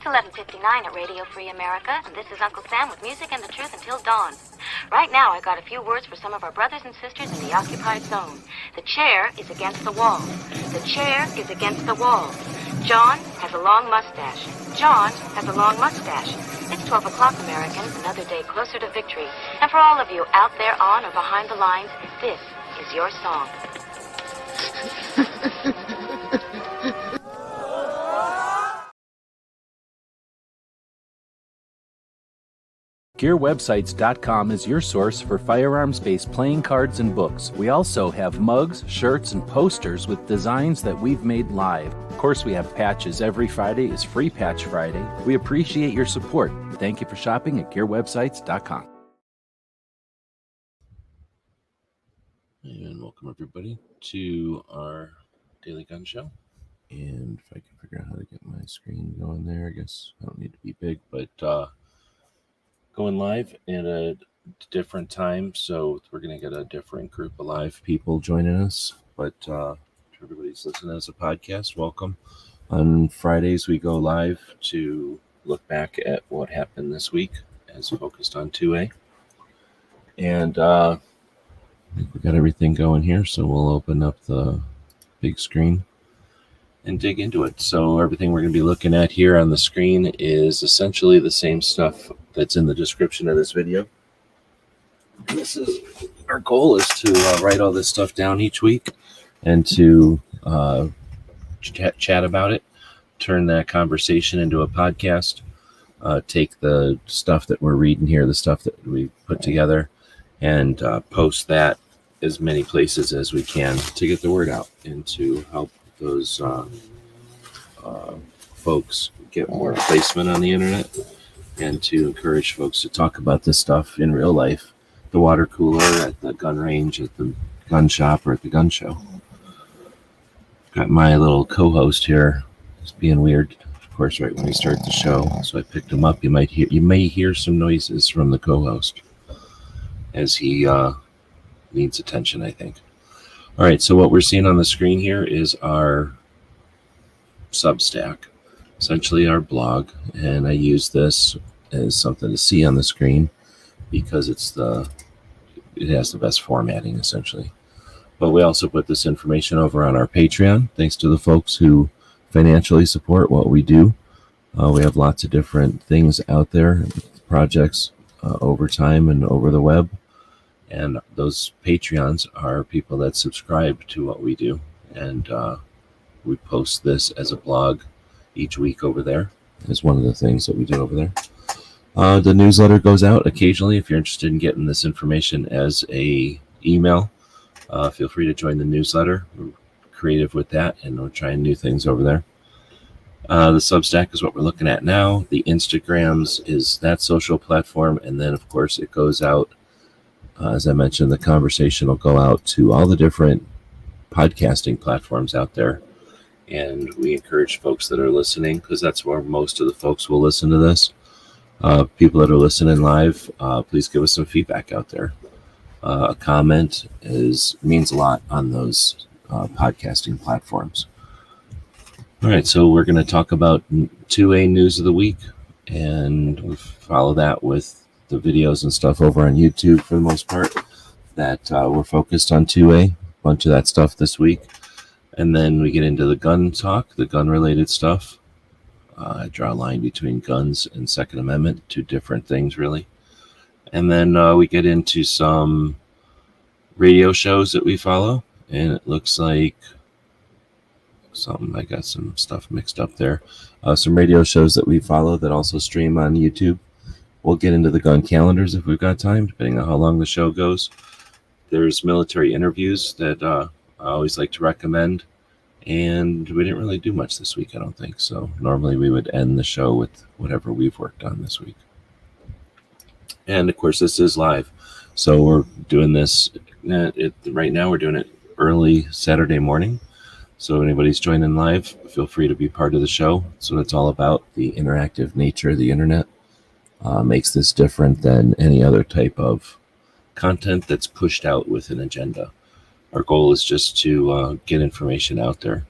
11:59 at Radio Free America, and this is Uncle Sam with music and the truth until dawn. Right now, I got a few words for some of our brothers and sisters in the occupied zone. The chair is against the wall. The chair is against the wall. John has a long mustache. John has a long mustache. It's 12 o'clock, Americans, another day closer to victory. And for all of you out there on or behind the lines, this is your song. GearWebsites.com is your source for firearms-based playing cards and books. We also have mugs, shirts, and posters with designs that we've made live. Of course, we have patches. Every Friday is Free Patch Friday. We appreciate your support. Thank you for shopping at GearWebsites.com. And welcome everybody to our Daily Gun Show. And if I can figure out how to get my screen going there, I guess I don't need to be big, but going live at a different time, so we're going to get a different group of live people joining us. But to everybody's listening as a podcast, welcome. On Fridays, we go live to look back at what happened this week as focused on 2A. And I think we got everything going here, so we'll open up the big screen and dig into it. So everything we're going to be looking at here on the screen is essentially the same stuff that's in the description of this video. This is our goal is to write all this stuff down each week and to chat about it, turn that conversation into a podcast, take the stuff that we're reading here, the stuff that we put together, and post that as many places as we can to get the word out and to help those folks get more placement on the internet and to encourage folks to talk about this stuff in real life, the water cooler, at the gun range, at the gun shop, or at the gun show. Got my little co-host here. It's being weird, of course, right when we start the show. So I picked him up. You may hear some noises from the co-host as he needs attention, I think. All right, so what we're seeing on the screen here is our Substack, essentially our blog, and I use this as something to see on the screen because it has the best formatting, essentially. But we also put this information over on our Patreon, thanks to the folks who financially support what we do. We have lots of different things out there, projects over time and over the web. And those Patreons are people that subscribe to what we do. And we post this as a blog each week over there. Is one of the things that we do over there. The newsletter goes out occasionally. If you're interested in getting this information as a email, feel free to join the newsletter. We're creative with that, and we're trying new things over there. The Substack is what we're looking at now. The Instagrams is that social platform. And then, of course, it goes out. As I mentioned, the conversation will go out to all the different podcasting platforms out there. And we encourage folks that are listening, because that's where most of the folks will listen to this. People that are listening live, please give us some feedback out there. A comment means a lot on those podcasting platforms. All right, so we're going to talk about 2A News of the Week, and we follow that with the videos and stuff over on YouTube for the most part that we're focused on 2A, a bunch of that stuff this week. And then we get into the gun talk, the gun related stuff. I draw a line between guns and Second Amendment, two different things really. And then we get into some radio shows that we follow, and it looks like I got some stuff mixed up there. Some radio shows that we follow that also stream on YouTube. We'll get into the gun calendars if we've got time, depending on how long the show goes. There's military interviews that I always like to recommend. And we didn't really do much this week, I don't think. So normally we would end the show with whatever we've worked on this week. And, of course, this is live. So we're doing this right now. We're doing it early Saturday morning. So if anybody's joining live, feel free to be part of the show. So it's all about the interactive nature of the internet. Makes this different than any other type of content that's pushed out with an agenda. Our goal is just to get information out there.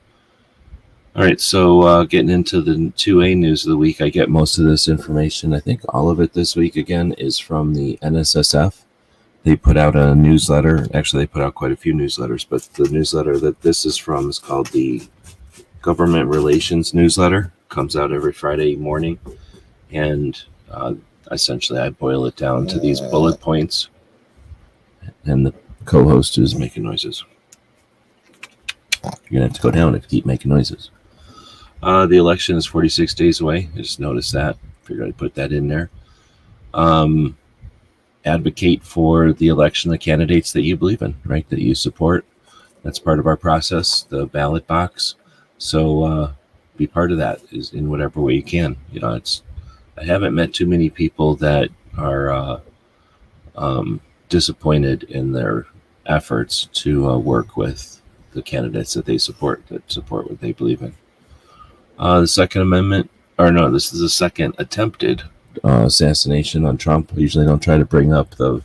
All right, so getting into the 2A news of the week, I get most of this information. I think all of it this week, again, is from the NSSF. They put out a newsletter. Actually, they put out quite a few newsletters, but the newsletter that this is from is called the Government Relations Newsletter. Comes out every Friday morning, and essentially I boil it down to these bullet points, and the co-host is making noises. You're going to have to go down if you keep making noises. The election is 46 days away. I just noticed that. Figured I'd put that in there. Advocate for the election of candidates that you believe in, right? That you support. That's part of our process, the ballot box. So be part of that is in whatever way you can. You know, I haven't met too many people that are disappointed in their efforts to work with the candidates that they support, that support what they believe in. The Second Amendment, or no, this is the second attempted assassination on Trump. I usually don't try to bring up the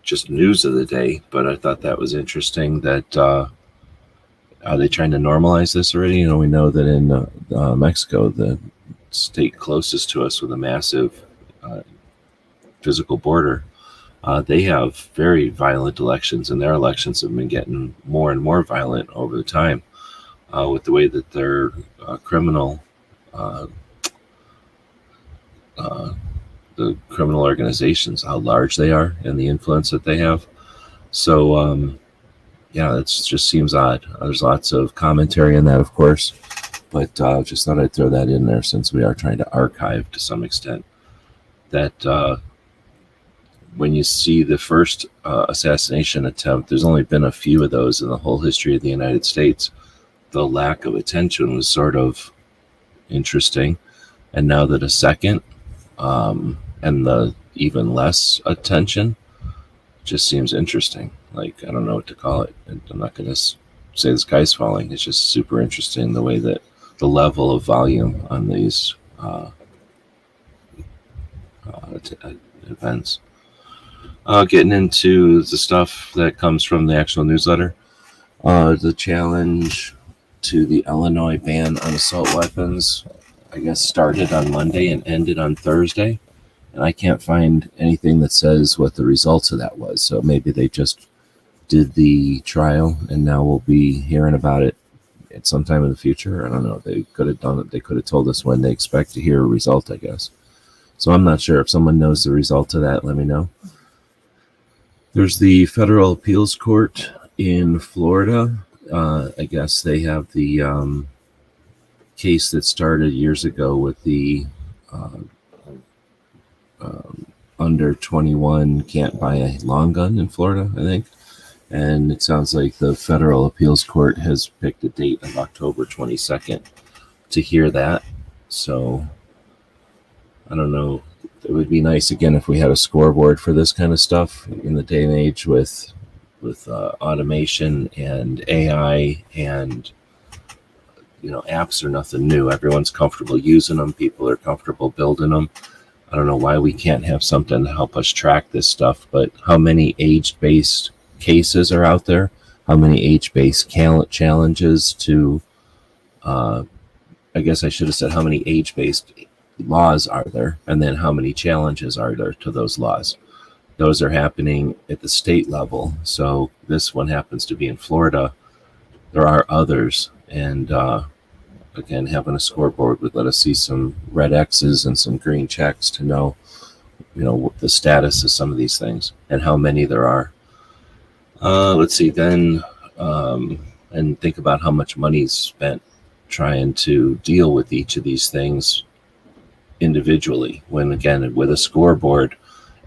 just news of the day, but I thought that was interesting that are they trying to normalize this already? You know, we know that in Mexico, the state closest to us with a massive physical border, they have very violent elections, and their elections have been getting more and more violent over the time with the way that their criminal the criminal organizations, how large they are, and the influence that they have. So, yeah, it just seems odd. There's lots of commentary on that, of course, but just thought I'd throw that in there since we are trying to archive to some extent that when you see the first assassination attempt, there's only been a few of those in the whole history of the United States. The lack of attention was sort of interesting. And now that a second and the even less attention just seems interesting. Like, I don't know what to call it. I'm not going to say the sky's falling. It's just super interesting the way that the level of volume on these events. Getting into the stuff that comes from the actual newsletter. The challenge to the Illinois ban on assault weapons, I guess, started on Monday and ended on Thursday. And I can't find anything that says what the results of that was. So maybe they just did the trial and now we'll be hearing about it at some time in the future. I don't know. They could have done it. They could have told us when they expect to hear a result, I guess. So I'm not sure. If someone knows the result of that, let me know. There's the Federal Appeals Court in Florida. I guess they have the case that started years ago with the under 21 can't buy a long gun in Florida, I think. And it sounds like the Federal Appeals Court has picked a date of October 22nd to hear that. So I don't know. It would be nice, again, if we had a scoreboard for this kind of stuff in the day and age with automation and AI, and apps are nothing new. Everyone's comfortable using them. People are comfortable building them. I don't know why we can't have something to help us track this stuff, but how many age-based cases are out there? How many age-based challenges to, I guess I should have said how many age-based laws are there, and then how many challenges are there to those laws? Those are happening at the state level. So this one happens to be in Florida. There are others, and again, having a scoreboard would let us see some red X's and some green checks to know, the status of some of these things and how many there are. Let's see then, and think about how much money is spent trying to deal with each of these things individually. When, again, with a scoreboard,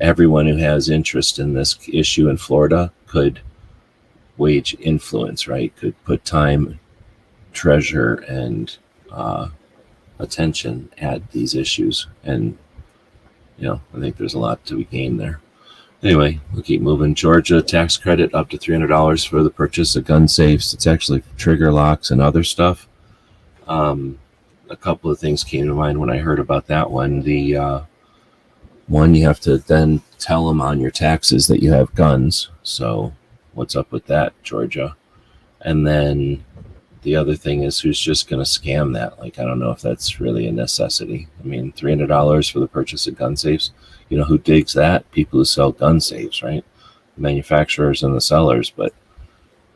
everyone who has interest in this issue in Florida could wage influence, right? Could put time, treasure, and attention at these issues. And, I think there's a lot to be gained there. Anyway, we'll keep moving. Georgia tax credit up to $300 for the purchase of gun safes. It's actually trigger locks and other stuff. A couple of things came to mind when I heard about that one. The one, you have to then tell them on your taxes that you have guns. So what's up with that, Georgia? And then the other thing is, who's just going to scam that? Like, I don't know if that's really a necessity. I mean, $300 for the purchase of gun safes. You know, who digs that? People who sell gun safes, right? The manufacturers and the sellers. But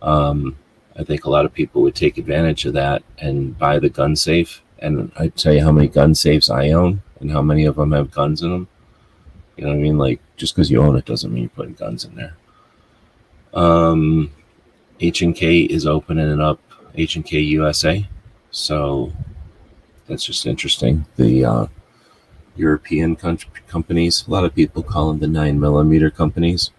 I think a lot of people would take advantage of that and buy the gun safe. And I tell you how many gun safes I own and how many of them have guns in them. You know what I mean? Like, just because you own it doesn't mean you're putting guns in there. H&K is opening up H&K USA. So that's just interesting. The European companies, a lot of people call them the 9mm companies,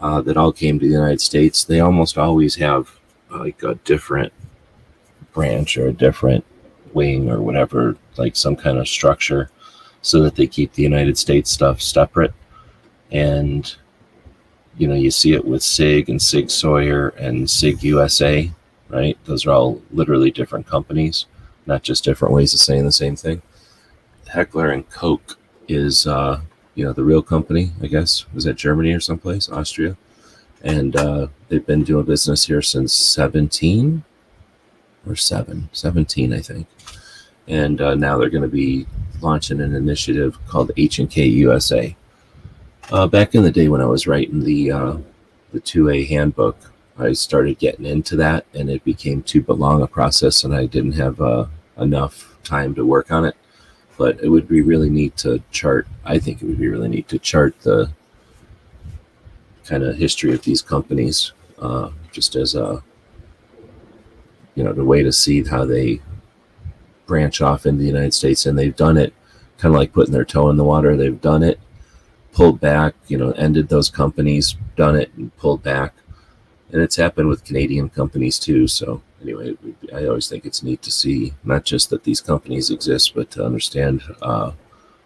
that all came to the United States. They almost always have like a different branch or a different wing or whatever, like some kind of structure, so that they keep the United States stuff separate. And you know, you see it with SIG and SIG Sawyer and SIG USA, right? Those are all literally different companies, not just different ways of saying the same thing. Heckler and Koch is, the real company, I guess. Was that Germany or someplace? Austria? And they've been doing business here since 17, I think. And now they're going to be launching an initiative called H&K USA. Back in the day when I was writing the 2A handbook, I started getting into that, and it became too long a process, and I didn't have enough time to work on it. But it would be really neat to chart. I think it would be really neat to chart the kind of history of these companies, just as a, the way to see how they branch off into the United States. And they've done it kind of like putting their toe in the water. They've done it, pulled back, ended those companies, done it and pulled back. And it's happened with Canadian companies too. So anyway, I always think it's neat to see not just that these companies exist, but to understand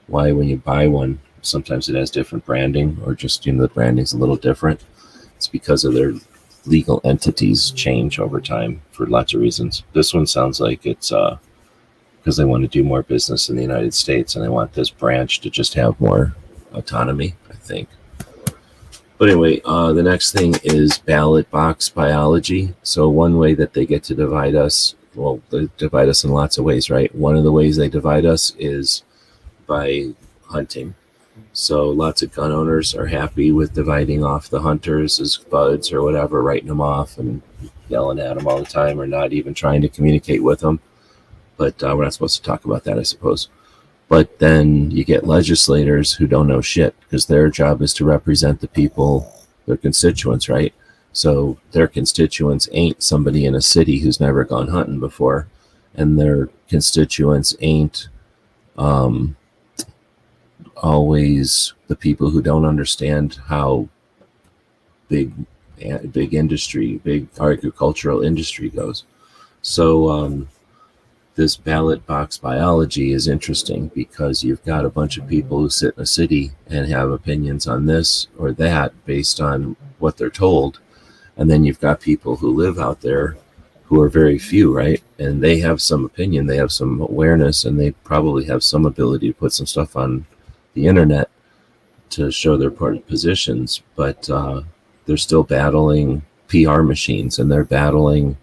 why when you buy one, sometimes it has different branding, or just, the branding's a little different. It's because of their legal entities change over time for lots of reasons. This one sounds like it's because they want to do more business in the United States, and they want this branch to just have more autonomy, I think. But anyway, the next thing is Ballot Box Biology. So one way that they get to divide us, well, they divide us in lots of ways, right? One of the ways they divide us is by hunting. So lots of gun owners are happy with dividing off the hunters as buds or whatever, writing them off and yelling at them all the time, or not even trying to communicate with them. But we're not supposed to talk about that, I suppose. But then you get legislators who don't know shit, because their job is to represent the people, their constituents, right? So their constituents ain't somebody in a city who's never gone hunting before, and their constituents ain't always the people who don't understand how big industry, big agricultural industry goes. So this ballot box biology is interesting, because you've got a bunch of people who sit in a city and have opinions on this or that based on what they're told. And then you've got people who live out there who are very few, right? And they have some opinion, they have some awareness, and they probably have some ability to put some stuff on the internet to show their positions. But they're still battling PR machines, and they're battling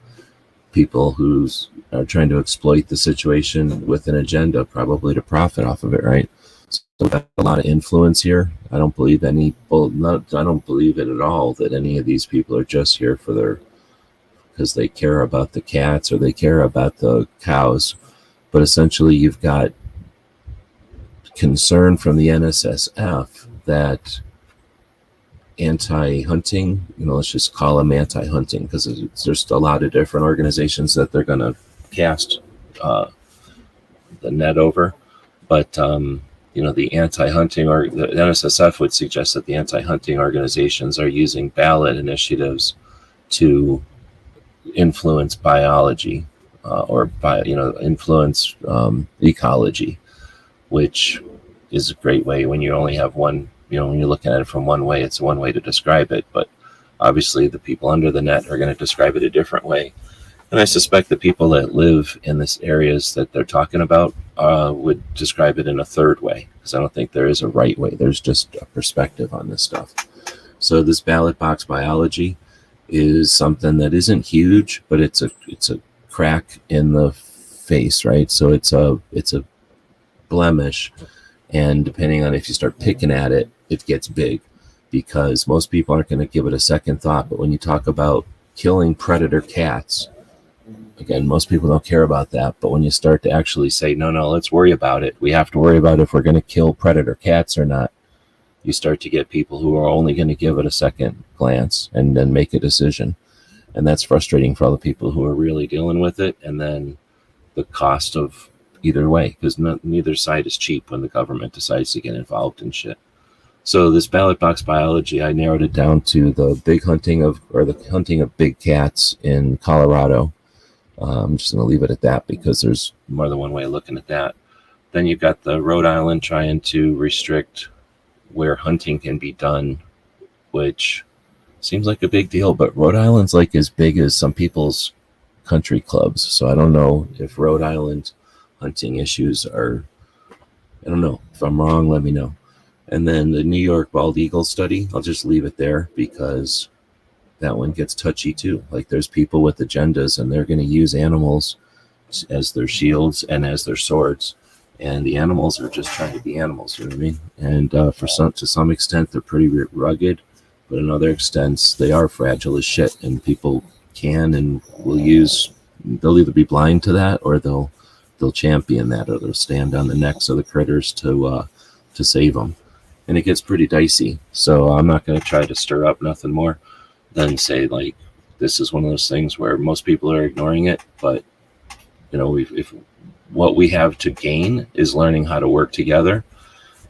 people who are trying to exploit the situation with an agenda, probably to profit off of it, right? So that's a lot of influence here. I don't believe I don't believe it at all that any of these people are just here because they care about the cats or they care about the cows. But essentially, you've got concern from the NSSF that anti-hunting, let's just call them anti-hunting, because there's a lot of different organizations that they're going to cast the net over. But the anti-hunting, or the NSSF would suggest that the anti-hunting organizations are using ballot initiatives to influence biology, or influence ecology, which is a great way when you only have one. When you're looking at it from one way, it's one way to describe it. But obviously, the people under the net are going to describe it a different way. And I suspect the people that live in these areas that they're talking about would describe it in a third way, because I don't think there is a right way. There's just a perspective on this stuff. So this ballot box biology is something that isn't huge, but it's a crack in the face, right? So it's a blemish, and depending on if you start picking at it, it gets big, because most people aren't going to give it a second thought. But when you talk about killing predator cats, again, most people don't care about that. But when you start to actually say, no, let's worry about it, we have to worry about if we're going to kill predator cats or not, you start to get people who are only going to give it a second glance and then make a decision. And that's frustrating for all the people who are really dealing with it. And then the cost of either way, because neither side is cheap when the government decides to get involved in shit. So this ballot box biology, I narrowed it down to the hunting of big cats in Colorado. I'm just going to leave it at that because there's more than one way of looking at that. Then you've got the Rhode Island trying to restrict where hunting can be done, which seems like a big deal, but Rhode Island's like as big as some people's country clubs. So I don't know if Rhode Island hunting issues are, I don't know. If I'm wrong, let me know. And then the New York bald eagle study, I'll just leave it there because that one gets touchy too. Like there's people with agendas and they're going to use animals as their shields and as their swords. And the animals are just trying to be animals, you know what I mean? And to some extent, they're pretty rugged, but in other extents, they are fragile as shit. And people can and will they'll either be blind to that, or they'll champion that, or they'll stand on the necks of the critters to save them. And it gets pretty dicey. So I'm not going to try to stir up nothing more than say, like, this is one of those things where most people are ignoring it. But, you know, if what we have to gain is learning how to work together.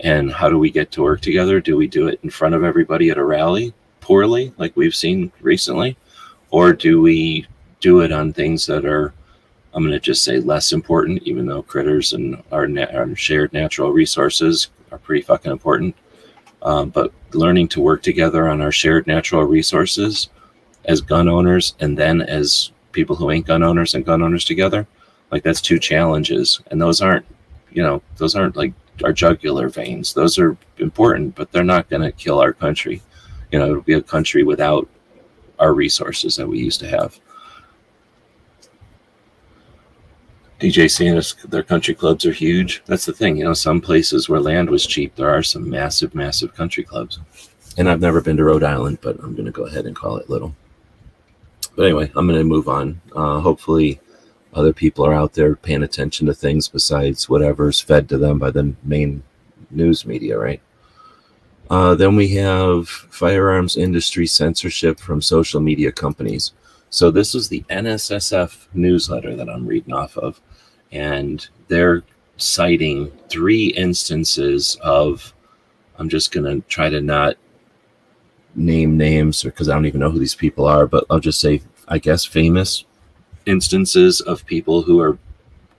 And how do we get to work together? Do we do it in front of everybody at a rally poorly, like we've seen recently? Or do we do it on things that are, I'm going to just say, less important, even though critters and our shared natural resources are pretty fucking important. But learning to work together on our shared natural resources as gun owners, and then as people who ain't gun owners and gun owners together, like that's two challenges. And those aren't like our jugular veins. Those are important, but they're not going to kill our country. You know, it'll be a country without our resources that we used to have. DJ saying their country clubs are huge. That's the thing, you know, some places where land was cheap, there are some massive, massive country clubs. And I've never been to Rhode Island, but I'm going to go ahead and call it little. But anyway, I'm going to move on. Hopefully other people are out there paying attention to things besides whatever's fed to them by the main news media, right? Then we have firearms industry censorship from social media companies. So this is the NSSF newsletter that I'm reading off of, and they're citing 3 instances of, I'm just going to try to not name names because I don't even know who these people are, but I'll just say, I guess, famous instances of people who are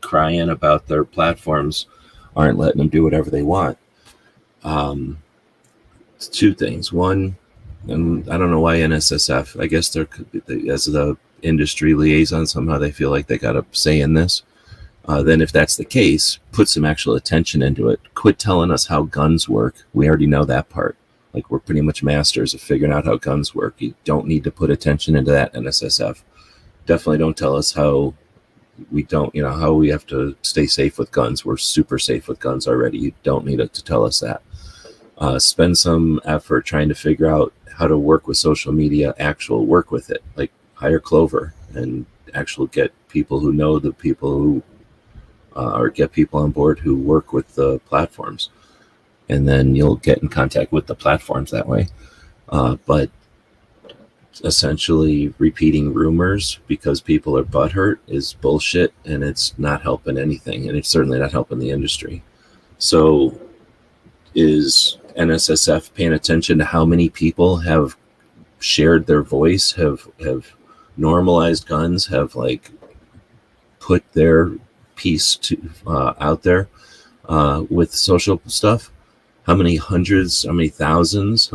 crying about their platforms aren't letting them do whatever they want. It's 2 things. One, and I don't know why NSSF, I guess they're, as the industry liaison, somehow they feel like they got a say in this. Then if that's the case, put some actual attention into it. Quit telling us how guns work. We already know that part. Like, we're pretty much masters of figuring out how guns work. You don't need to put attention into that, NSSF. Definitely don't tell us how we don't, you know, how we have to stay safe with guns. We're super safe with guns already. You don't need it to tell us that. Spend some effort trying to figure out how to work with social media, work with it, like hire Clover and get people who know the people who, or get people on board who work with the platforms. And then you'll get in contact with the platforms that way. But essentially repeating rumors because people are butthurt is bullshit, and it's not helping anything. And it's certainly not helping the industry. So is NSSF paying attention to how many people have shared their voice, have normalized guns, have like put their piece to out there with social stuff? How many hundreds of thousands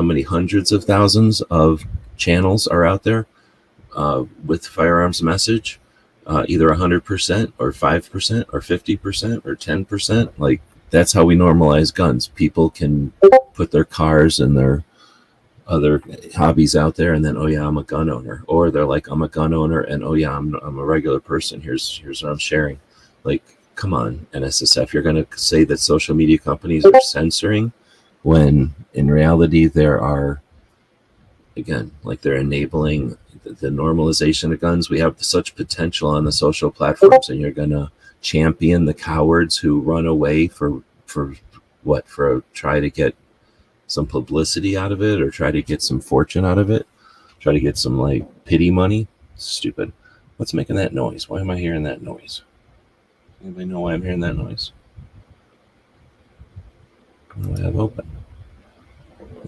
of channels are out there with firearms message? Either 100% or 5% or 50% or 10%. Like, that's how we normalize guns. People can put their cars and their other hobbies out there, and then, oh yeah, I'm a gun owner, or they're like, I'm a gun owner, and oh yeah, I'm a regular person. Here's what I'm sharing. Like, come on, NSSF, you're going to say that social media companies are censoring when in reality there are, again, like they're enabling the normalization of guns. We have such potential on the social platforms, and you're going to champion the cowards who run away for what? For try to get some publicity out of it, or try to get some fortune out of it, try to get some like pity money. Stupid. What's making that noise? Why am I hearing that noise? Anybody know why I'm hearing that noise? What do I have open?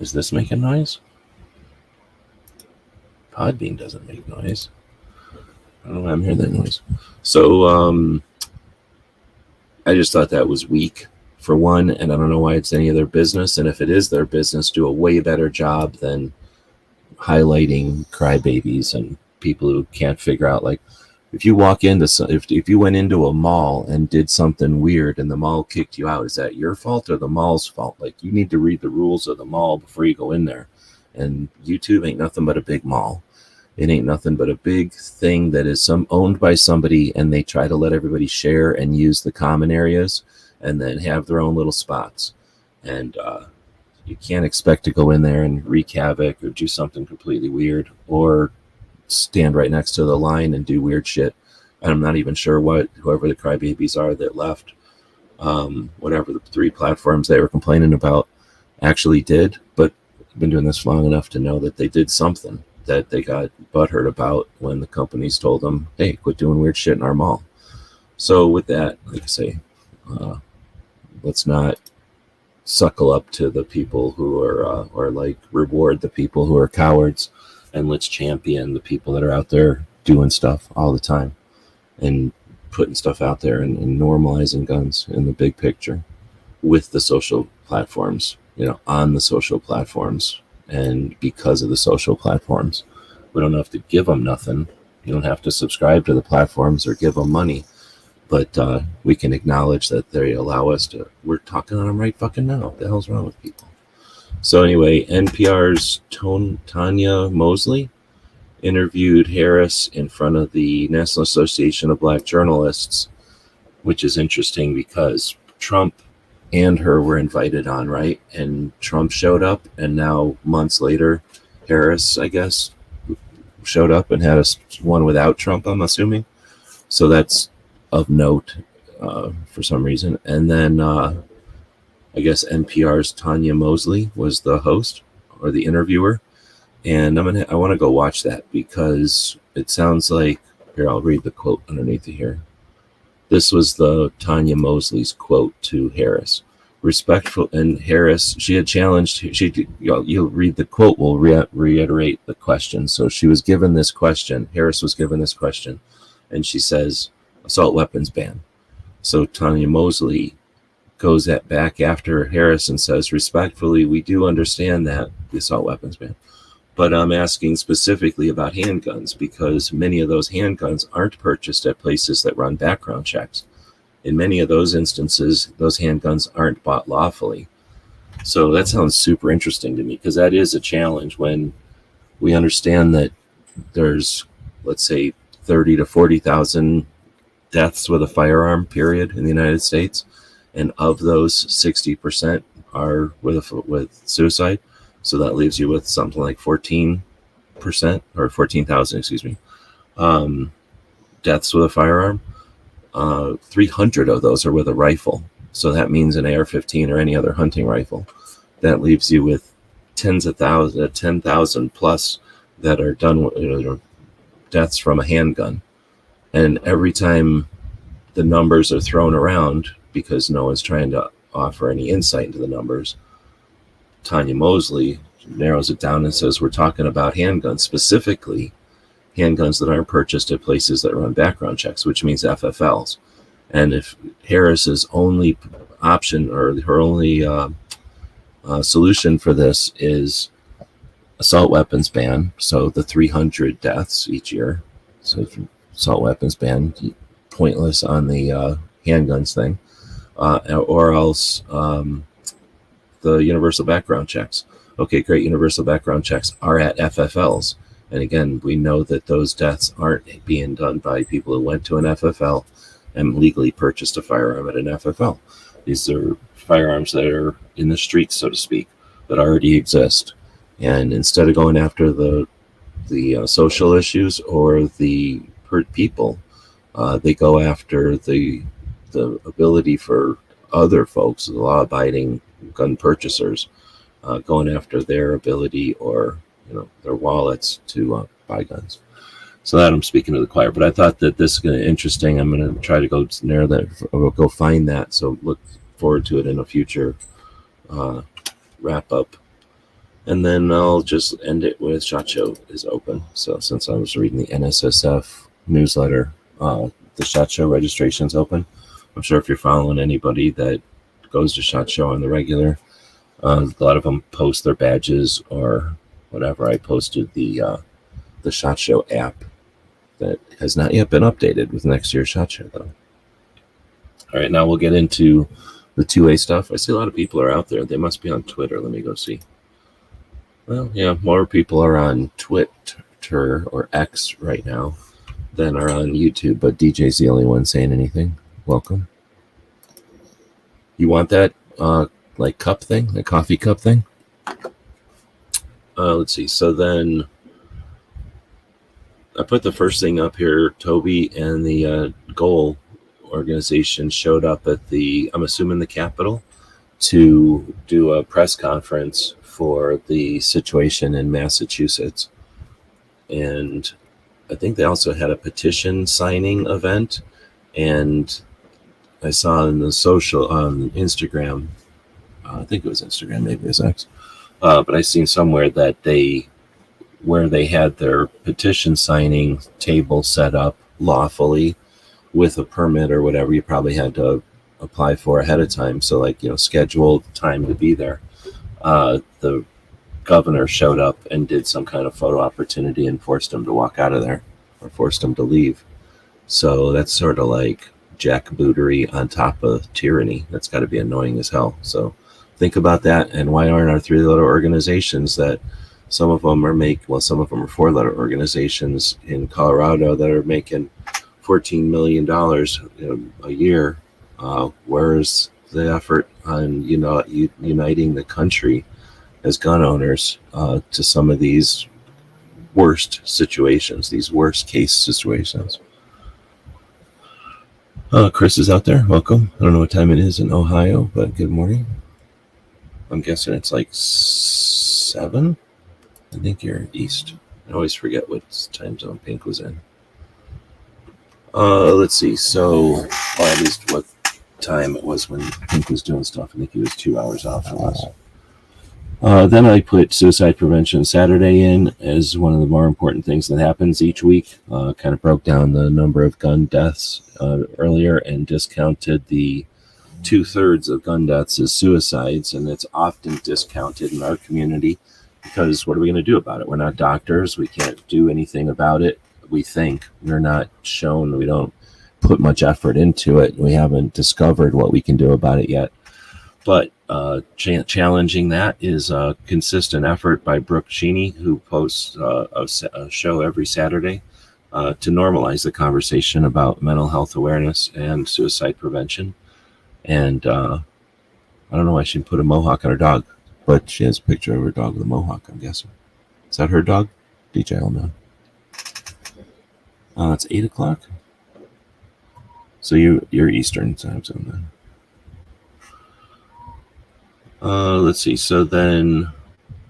Is this making noise? Podbean doesn't make noise. I don't know why I'm hearing that noise. So I just thought that was weak, for one, and I don't know why it's any of their business. And if it is their business, do a way better job than highlighting crybabies and people who can't figure out. Like, if you walk into if you went into a mall and did something weird and the mall kicked you out, is that your fault or the mall's fault? Like, you need to read the rules of the mall before you go in there. And YouTube ain't nothing but a big mall. It ain't nothing but a big thing that is owned by somebody, and they try to let everybody share and use the common areas and then have their own little spots. And you can't expect to go in there and wreak havoc or do something completely weird, or stand right next to the line and do weird shit. And I'm not even sure what whoever the crybabies are that left, whatever the 3 platforms they were complaining about actually did. But I've been doing this long enough to know that they did something that they got butthurt about when the companies told them, hey, quit doing weird shit in our mall. So with that, like I say, let's not suckle up to the people who are, or like reward the people who are cowards, and let's champion the people that are out there doing stuff all the time and putting stuff out there and normalizing guns in the big picture with the social platforms, on the social platforms. And because of the social platforms, we don't have to give them nothing. You don't have to subscribe to the platforms or give them money. But we can acknowledge that they allow us to. We're talking on them right fucking now. What the hell's wrong with people? So anyway, NPR's Tonya Mosely interviewed Harris in front of the National Association of Black Journalists, which is interesting because Trump and her were invited on, right? And Trump showed up, and now months later, Harris, I guess, showed up and had one without Trump, I'm assuming. So that's of note for some reason. And then I guess NPR's Tonya Mosely was the host or the interviewer. And I want to go watch that because it sounds like, here, I'll read the quote underneath it here. This was the Tonya Mosely's quote to Harris. Respectful, and Harris, she had challenged, you'll read the quote, will reiterate the question. So she was given this question, Harris was given this question, and she says, assault weapons ban. So Tonya Mosely goes back after Harris and says, respectfully, we do understand that, the assault weapons ban. But I'm asking specifically about handguns, because many of those handguns aren't purchased at places that run background checks. In many of those instances, those handguns aren't bought lawfully. So that sounds super interesting to me, because that is a challenge when we understand that there's, let's say, 30 to 40,000 deaths with a firearm, period, in the United States. And of those, 60% are with suicide. So that leaves you with something like 14%, or 14,000, excuse me, deaths with a firearm. 300 of those are with a rifle. So that means an AR-15 or any other hunting rifle. That leaves you with tens of thousands, 10,000 plus that are done with deaths from a handgun. And every time the numbers are thrown around, because no one's trying to offer any insight into the numbers, Tonya Mosely narrows it down and says, we're talking about handguns, specifically handguns that aren't purchased at places that run background checks, which means FFLs. And if Harris's only option, or her only solution for this is assault weapons ban, so the 300 deaths each year, so assault weapons ban, pointless on the handguns thing, or else the universal background checks. Okay, great. Universal background checks are at FFLs. And again, we know that those deaths aren't being done by people who went to an FFL and legally purchased a firearm at an FFL. These are firearms that are in the streets, so to speak, that already exist. And instead of going after the social issues or the people, they go after the ability for other folks, the law-abiding gun purchasers, going after their ability or their wallets to buy guns. So that I'm speaking to the choir, but I thought that this is going to be interesting. I'm going to try to go narrow that, or go find that. So look forward to it in a future wrap up. And then I'll just end it with SHOT Show is open. So since I was reading the NSSF newsletter, the SHOT Show registration is open. I'm sure if you're following anybody that goes to SHOT Show on the regular, a lot of them post their badges or whatever. I posted the SHOT Show app that has not yet been updated with next year's SHOT Show, though. All right, now we'll get into the 2A stuff. I see a lot of people are out there. They must be on Twitter. Let me go see. Well, yeah, more people are on Twitter or X right now than are on YouTube, but DJ's the only one saying anything. Welcome. You want that like cup thing, the coffee cup thing? Let's see. So then I put the first thing up here. Toby and the Goal organization showed up at I'm assuming the Capitol, to do a press conference for the situation in Massachusetts. And I think they also had a petition signing event. And I saw on the on Instagram, I think it was Instagram, maybe it was X, but I seen somewhere that where they had their petition signing table set up lawfully with a permit or whatever you probably had to apply for ahead of time. So like, scheduled time to be there. The governor showed up and did some kind of photo opportunity and forced him to walk out of there, or forced him to leave. So that's sort of like jackbootery on top of tyranny. That's got to be annoying as hell. So think about that. And why aren't our 3-letter organizations that some of them are some of them are 4-letter organizations in Colorado that are making $14 million a year. Where's the effort on uniting the country as gun owners to some of these worst situations, these worst case situations? Chris is out there. Welcome. I don't know what time it is in Ohio, but good morning. I'm guessing it's like 7. I think you're east. I always forget what time zone Pink was in. Let's see. So, or at least what time it was when Pink was doing stuff. I think he was 2 hours off from us. Then I put Suicide Prevention Saturday in as one of the more important things that happens each week. Kind of broke down the number of gun deaths earlier and discounted the 2/3 of gun deaths as suicides. And it's often discounted in our community because what are we going to do about it? We're not doctors. We can't do anything about it. We think we're not shown. We don't put much effort into it. We haven't discovered what we can do about it yet. But challenging that is a consistent effort by Brooke Cheney, who posts a show every Saturday to normalize the conversation about mental health awareness and suicide prevention. And I don't know why she put a mohawk on her dog, but she has a picture of her dog with a mohawk, I'm guessing. Is that her dog? DJ will know. It's 8 o'clock. So you're Eastern time zone then. Let's see. So then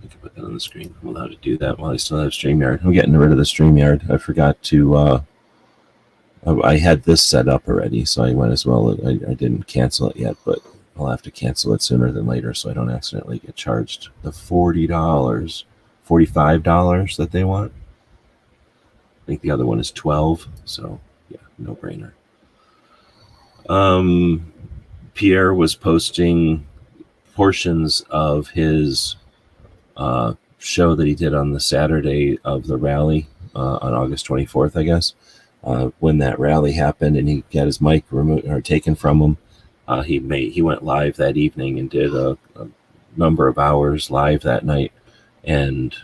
I can put that on the screen. I'm allowed to do that while I still have StreamYard. I'm getting rid of the StreamYard. I forgot to. I had this set up already, so I went as well. I didn't cancel it yet, but I'll have to cancel it sooner than later, so I don't accidentally get charged the $45 that they want. I think the other one is $12. So yeah, no brainer. Pierre was posting portions of his show that he did on the Saturday of the rally on August 24th, I guess. When that rally happened and he got his mic removed or taken from him, he went live that evening and did a number of hours live that night, and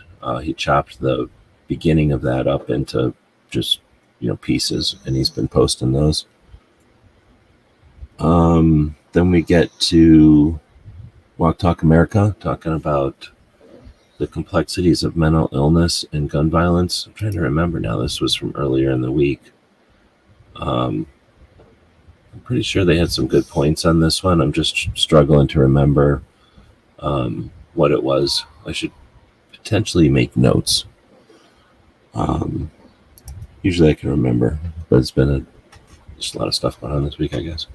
he chopped the beginning of that up into just pieces, and he's been posting those. Then we get to Walk Talk America, talking about the complexities of mental illness and gun violence. I'm trying to remember now. This was from earlier in the week. I'm pretty sure they had some good points on this one. I'm just struggling to remember what it was. I should potentially make notes. Usually I can remember, but it's been just a lot of stuff going on this week, I guess.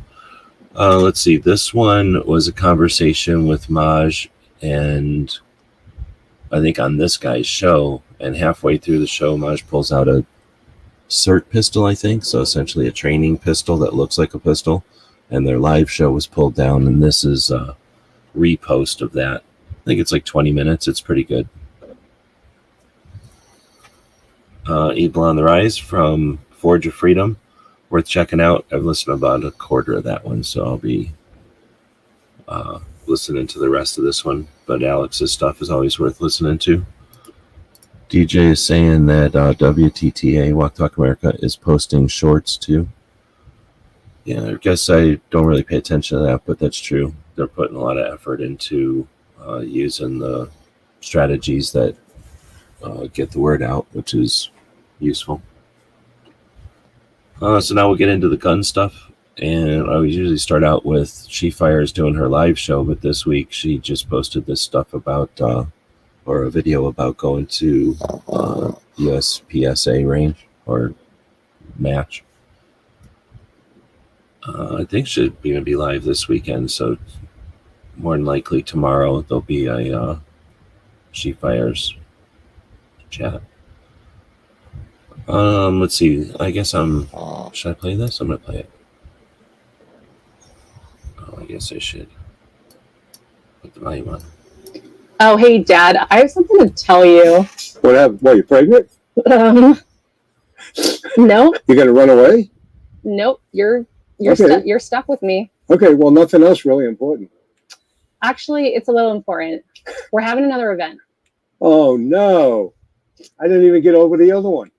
Let's see. This one was a conversation with Maj, and I think on this guy's show, and halfway through the show, Maj pulls out a Cert pistol, I think. So essentially a training pistol that looks like a pistol, and their live show was pulled down, and this is a repost of that. I think it's like 20 minutes. It's pretty good. Evil on the Rise from Forge of Freedom. Worth checking out. I've listened to about a quarter of that one, so I'll be listening to the rest of this one. But Alex's stuff is always worth listening to. DJ is saying that WTTA, Walk Talk America, is posting shorts too. Yeah, I guess I don't really pay attention to that, but that's true. They're putting a lot of effort into using the strategies that get the word out, which is useful. So now we'll get into the gun stuff, and I usually start out with She Fires doing her live show, but this week she just posted this stuff about, or a video about going to USPSA range or match. I think she'll be going to be live this weekend, so more than likely tomorrow there'll be a She Fires chat. Let's see. I guess should I play this? I'm gonna play it. Oh, I guess I should put the volume on. Oh, hey, Dad. I have something to tell you. What happened? What, you pregnant? No. You're gonna run away? Nope. You're Okay. you're stuck with me. Okay. Well, nothing else really important. Actually, it's a little important. We're having another event. Oh no! I didn't even get over the other one.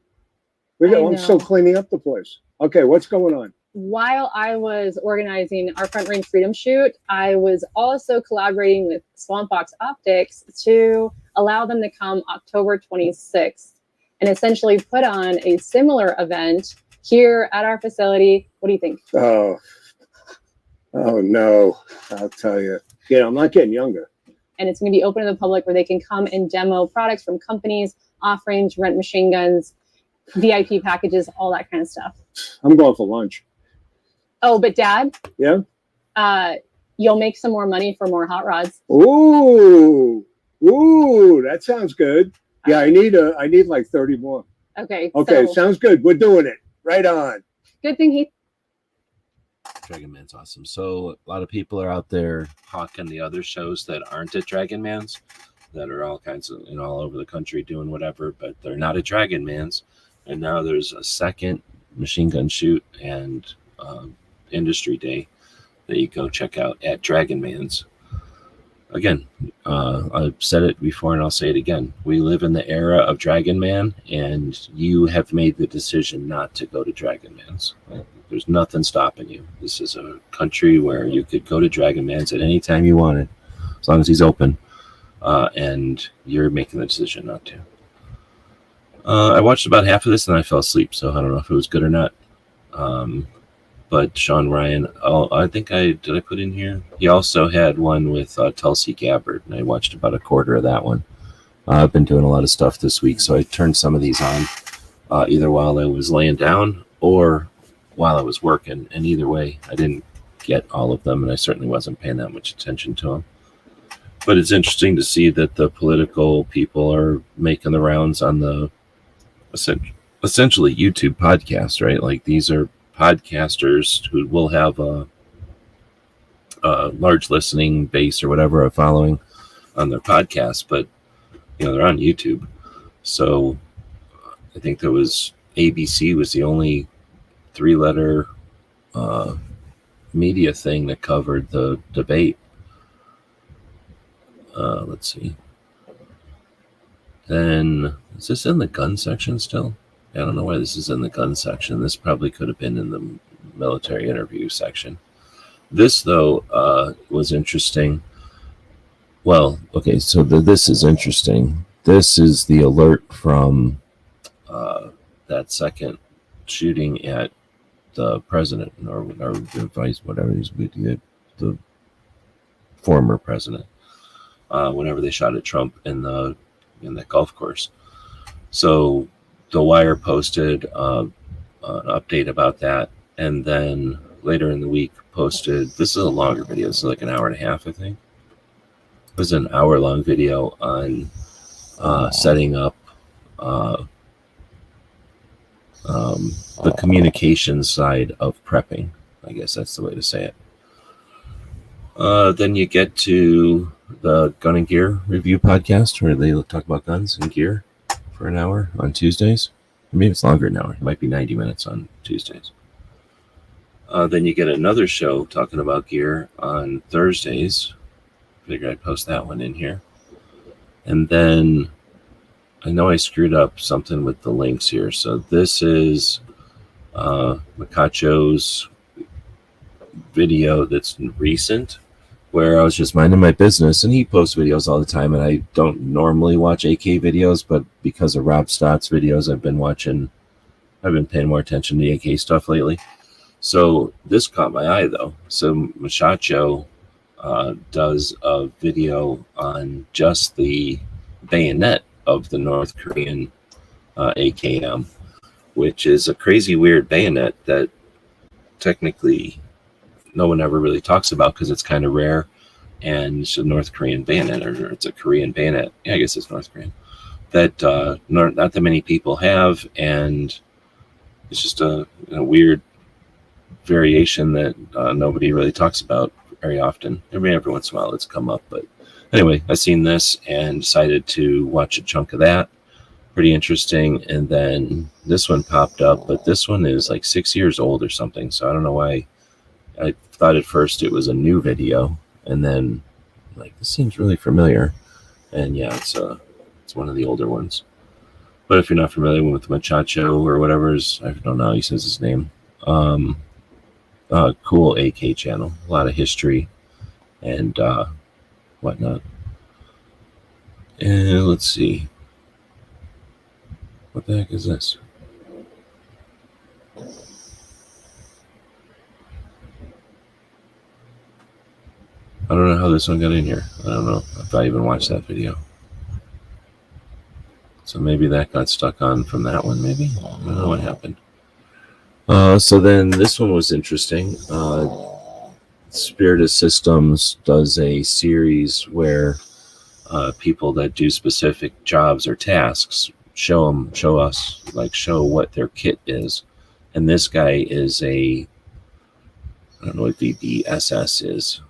I'm still know. cleaning up the place. Okay, what's going on? While I was organizing our Front Range Freedom Shoot, I was also collaborating with Swamp Box Optics to allow them to come October 26th and essentially put on a similar event here at our facility. What do you think? Oh no! I'll tell you. I'm not getting younger. And it's going to be open to the public where they can come and demo products from companies, off-range, rent machine guns, VIP packages, all that kind of stuff. I'm going for lunch. Oh, but Dad? Yeah? You'll make some more money for more hot rods. Ooh, that sounds good. Yeah, I need like 30 more. Okay. Okay, so, sounds good. We're doing it. Right on. good thing he... Dragon Man's awesome. So a lot of people are out there hawking the other shows that aren't at Dragon Man's, that are all kinds of all over the country doing whatever, but they're not at Dragon Man's. And now there's a second machine gun shoot and industry day that you go check out at Dragon Man's. Again, I've said it before and I'll say it again. We live in the era of Dragon Man, and you have made the decision not to go to Dragon Man's. There's nothing stopping you. This is a country where you could go to Dragon Man's at any time you wanted, as long as he's open, and you're making the decision not to. I watched about half of this and I fell asleep, so I don't know if it was good or not. But Sean Ryan, I think did I put in here? He also had one with Tulsi Gabbard, and I watched about a quarter of that one. I've been doing a lot of stuff this week, so I turned some of these on either while I was laying down or while I was working. And either way, I didn't get all of them, and I certainly wasn't paying that much attention to them. But it's interesting to see that the political people are making the rounds on the essentially YouTube podcast, right? Like, these are podcasters who will have a large listening base or whatever, a following on their podcast, but they're on YouTube. So I think there was ABC was the only 3-letter media thing that covered the debate. Let's see. Then, is this in the gun section still? I don't know why this is in the gun section. This probably could have been in the military interview section. This, though, was interesting. Well, okay, so this is interesting. This is the alert from that second shooting at the president or the vice, whatever he's the former president. Whenever they shot at Trump in the golf course. So The Wire posted an update about that, and then later in the week posted, this is a longer video, this is like an hour and a half, I think. It was an hour-long video on setting up the communication side of prepping. I guess that's the way to say it. Then you get to the Gun and Gear Review podcast, where they talk about guns and gear for an hour on Tuesdays. Maybe it's longer than an hour. It might be 90 minutes on Tuesdays. Then you get another show talking about gear on Thursdays. Figured I'd post that one in here. And then I know I screwed up something with the links here. So this is Macacho's video that's recent, where I was just minding my business, and he posts videos all the time, and I don't normally watch AK videos, but because of Rob Stott's videos, I've been paying more attention to the AK stuff lately. So this caught my eye, though. So Macacho does a video on just the bayonet of the North Korean AKM, which is a crazy weird bayonet that technically no one ever really talks about because it's kind of rare, and it's a North Korean bayonet, or it's a Korean bayonet. Yeah, I guess it's North Korean. That not that many people have, and it's just a weird variation that nobody really talks about very often. Every once in a while it's come up, but anyway, I seen this and decided to watch a chunk of that. Pretty interesting. And then this one popped up, but this one is like 6 years old or something, so I don't know why. I thought at first it was a new video, and then like, this seems really familiar. And yeah, it's one of the older ones. But if you're not familiar with Macacho or whatever, I don't know how he says his name. Cool AK channel, a lot of history and whatnot. And let's see, what the heck is this? I don't know how this one got in here. I don't know if I even watched that video. So maybe that got stuck on from that one, maybe? I don't know what happened. So then this one was interesting. Spirit of Systems does a series where people that do specific jobs or tasks show what their kit is. And this guy is I don't know what VBSS is.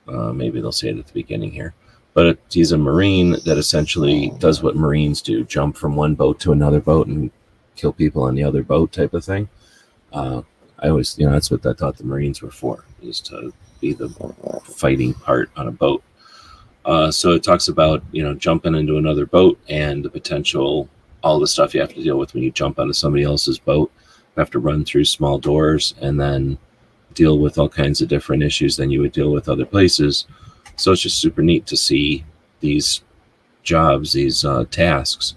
Maybe they'll say it at the beginning here. But he's a Marine that essentially does what Marines do, jump from one boat to another boat and kill people on the other boat type of thing. I always, that's what I thought the Marines were for, is to be the fighting part on a boat. So it talks about, jumping into another boat and the potential, all the stuff you have to deal with when you jump onto somebody else's boat. You have to run through small doors and then deal with all kinds of different issues than you would deal with other places. So it's just super neat to see these jobs, these tasks,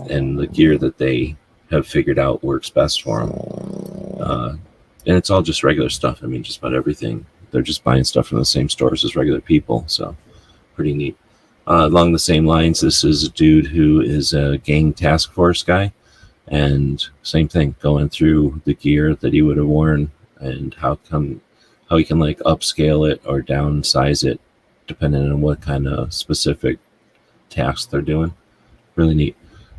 and the gear that they have figured out works best for them. And it's all just regular stuff. I mean, just about everything. They're just buying stuff from the same stores as regular people. So pretty neat. Along the same lines, this is a dude who is a gang task force guy. And same thing, going through the gear that he would have worn and how he can like upscale it or downsize it depending on what kind of specific tasks they're doing. Really neat.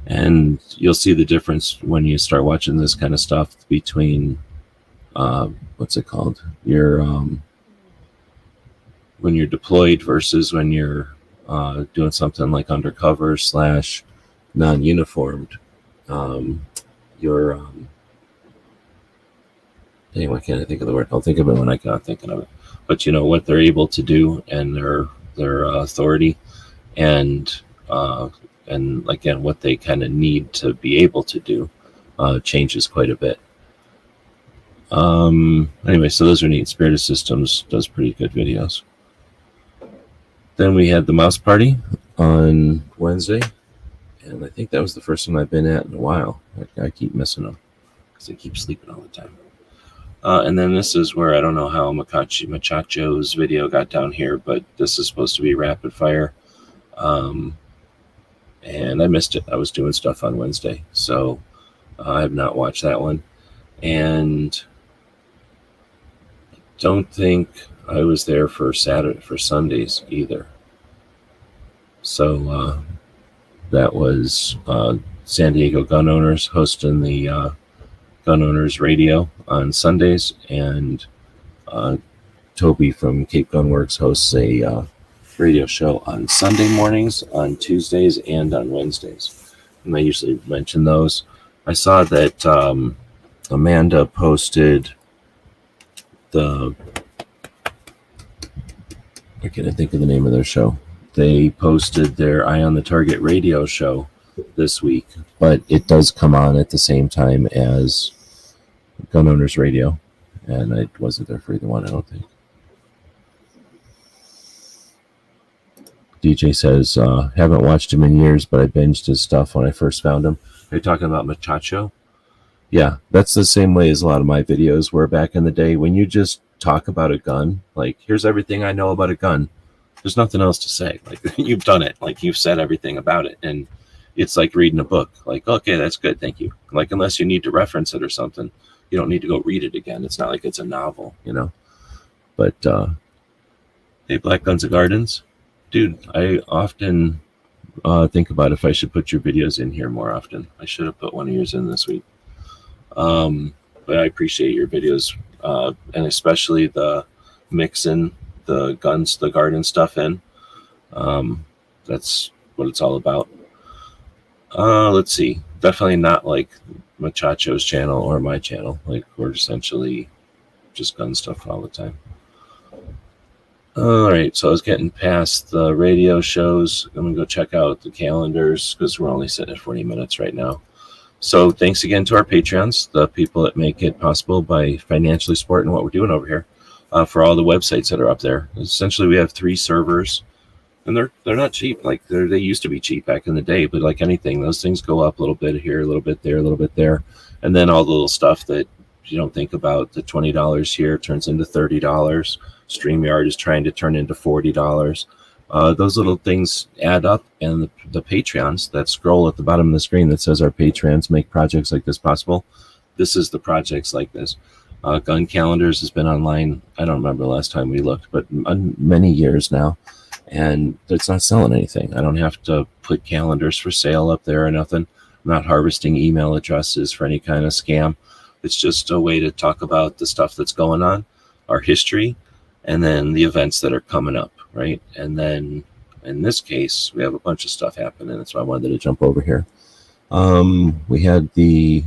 And you'll see the difference when you start watching this kind of stuff between what's it called? When you're deployed versus when you're doing something like undercover / non-uniformed. Why can't I think of the word? I'll think of it when I can't think of it. But what they're able to do and their authority. and again, what they kind of need to be able to do changes quite a bit. Anyway, so those are neat. Spirit of Systems does pretty good videos. Then we had the mouse party on Wednesday, and I think that was the first one I've been at in a while. I keep missing them because I keep sleeping all the time. And then this is where I don't know how Machacho's video got down here, but this is supposed to be rapid fire. And I missed it. I was doing stuff on Wednesday, so I have not watched that one. And don't think I was there for Sundays either. So that was San Diego gun owners hosting the gun owners radio on Sundays, and Toby from Cape Gun Works hosts a radio show on Sunday mornings, on Tuesdays, and on Wednesdays. And I usually mention those. I saw that Amanda posted I can't think of the name of their show. They posted their Eye on the Target radio show this week, but it does come on at the same time as Gun Owners Radio, and I wasn't there for either one, I don't think. DJ says, haven't watched him in years, but I binged his stuff when I first found him. Are you talking about Machacho? Yeah, that's the same way as a lot of my videos were back in the day. When you just talk about a gun, like, here's everything I know about a gun, there's nothing else to say. Like, you've done it. Like, you've said everything about it. And it's like reading a book. Like, okay, that's good, thank you. Like, unless you need to reference it or something, you don't need to go read it again. It's not like it's a novel, you know. But, hey, Black Guns and Gardens. Dude, I often think about if I should put your videos in here more often. I should have put one of yours in this week. But I appreciate your videos, and especially the mixing the guns, the garden stuff in. That's what it's all about. Let's see. Definitely not like Machacho's channel or my channel. Like, we're essentially just gun stuff all the time. All right, so I was getting past the radio shows. I'm gonna go check out the calendars because we're only sitting at 40 minutes right now. So thanks again to our Patreons, the people that make it possible by financially supporting what we're doing over here, for all the websites that are up there. Essentially, we have 3 servers, and they're not cheap. Like, they used to be cheap back in the day, but like anything, those things go up a little bit here, a little bit there, a little bit there, and then all the little stuff that you don't think about. The $20 here turns into $30. StreamYard is trying to turn into $40. Those little things add up, and the Patreons that scroll at the bottom of the screen that says our Patreons make projects like this possible. This is the projects like this. Gun Calendars has been online, I don't remember the last time we looked, but many years now, and it's not selling anything. I don't have to put calendars for sale up there or nothing. I'm not harvesting email addresses for any kind of scam. It's just a way to talk about the stuff that's going on, our history, and then the events that are coming up, right? And then in this case, we have a bunch of stuff happening. That's why I wanted to jump over here. We had the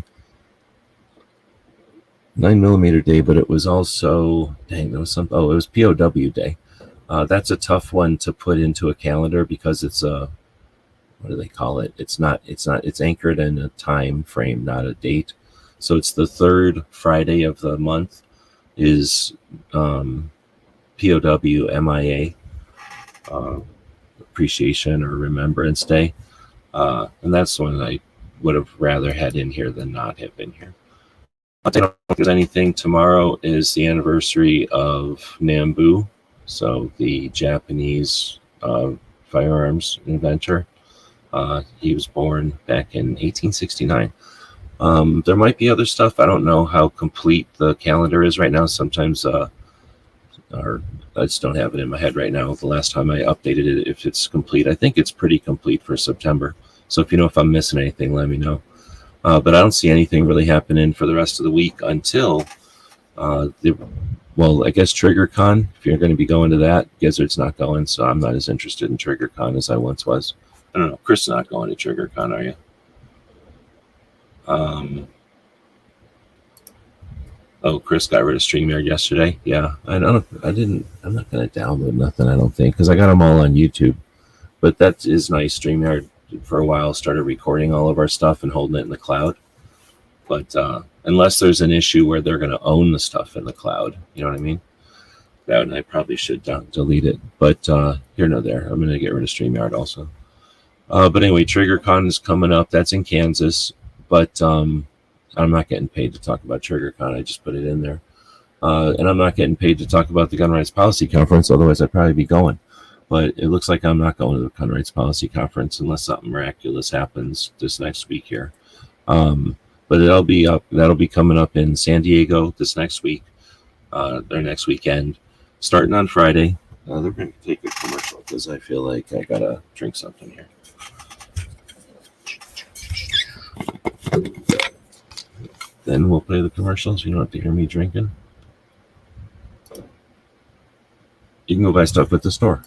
9mm day, but it was also, dang, there was some, oh, it was POW day. That's a tough one to put into a calendar because it's a, what do they call it? It's anchored in a time frame, not a date. So it's the 3rd Friday of the month is POW MIA, Appreciation or Remembrance Day. And that's one I would have rather had in here than not have been here. I don't think there's anything. Tomorrow is the anniversary of Nambu, so the Japanese firearms inventor. He was born back in 1869. There might be other stuff. I don't know how complete the calendar is right now. Sometimes I just don't have it in my head right now. The last time I updated it, if it's complete, I think it's pretty complete for September. So if you know if I'm missing anything, let me know. But I don't see anything really happening for the rest of the week until, well, I guess TriggerCon. If you're going to be going to that, Gizzard's not going, so I'm not as interested in TriggerCon as I once was. I don't know. Chris is not going to TriggerCon, are you? Oh, Chris got rid of StreamYard yesterday. Yeah, I'm not going to download nothing, I don't think, because I got them all on YouTube. But that is nice. StreamYard for a while started recording all of our stuff and holding it in the cloud. But unless there's an issue where they're going to own the stuff in the cloud, you know what I mean? That I probably should delete it. But here nor there. I'm going to get rid of StreamYard also. But anyway, TriggerCon is coming up. That's in Kansas. But I'm not getting paid to talk about TriggerCon. I just put it in there. And I'm not getting paid to talk about the Gun Rights Policy Conference. Otherwise, I'd probably be going. But it looks like I'm not going to the Gun Rights Policy Conference unless something miraculous happens this next week here. But it'll be up. That'll be coming up in San Diego this next week, their next weekend, starting on Friday. They're going to take a commercial because I feel like I gotta drink something here. Then we'll play the commercials. You don't have to hear me drinking. You can go buy stuff at the store.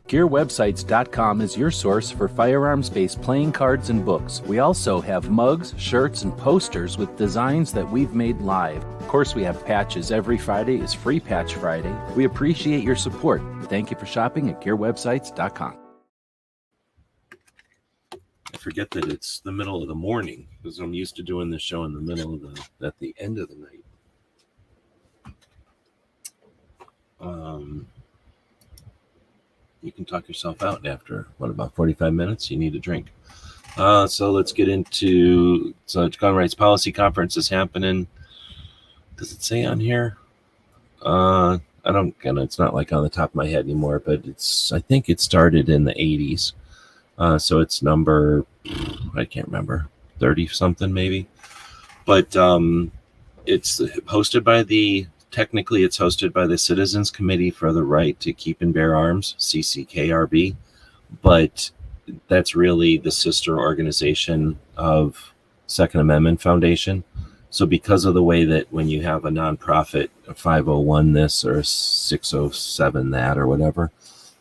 GearWebsites.com is your source for firearms-based playing cards and books. We also have mugs, shirts, and posters with designs that we've made live. Of course, we have patches. Every Friday is Free Patch Friday. We appreciate your support. Thank you for shopping at GearWebsites.com. I forget that it's the middle of the morning because I'm used to doing this show in the middle of at the end of the night. You can talk yourself out after, about 45 minutes? You need a drink. So let's get into, Gun Rights Policy Conference is happening. Does it say on here? It's not like on the top of my head anymore, but I think it started in the 80s. So it's number, I can't remember, 30 something maybe. But it's hosted by it's hosted by the Citizens Committee for the Right to Keep and Bear Arms, CCKRB, but that's really the sister organization of Second Amendment Foundation. So because of the way that when you have a nonprofit, a 501 this or 607 that or whatever,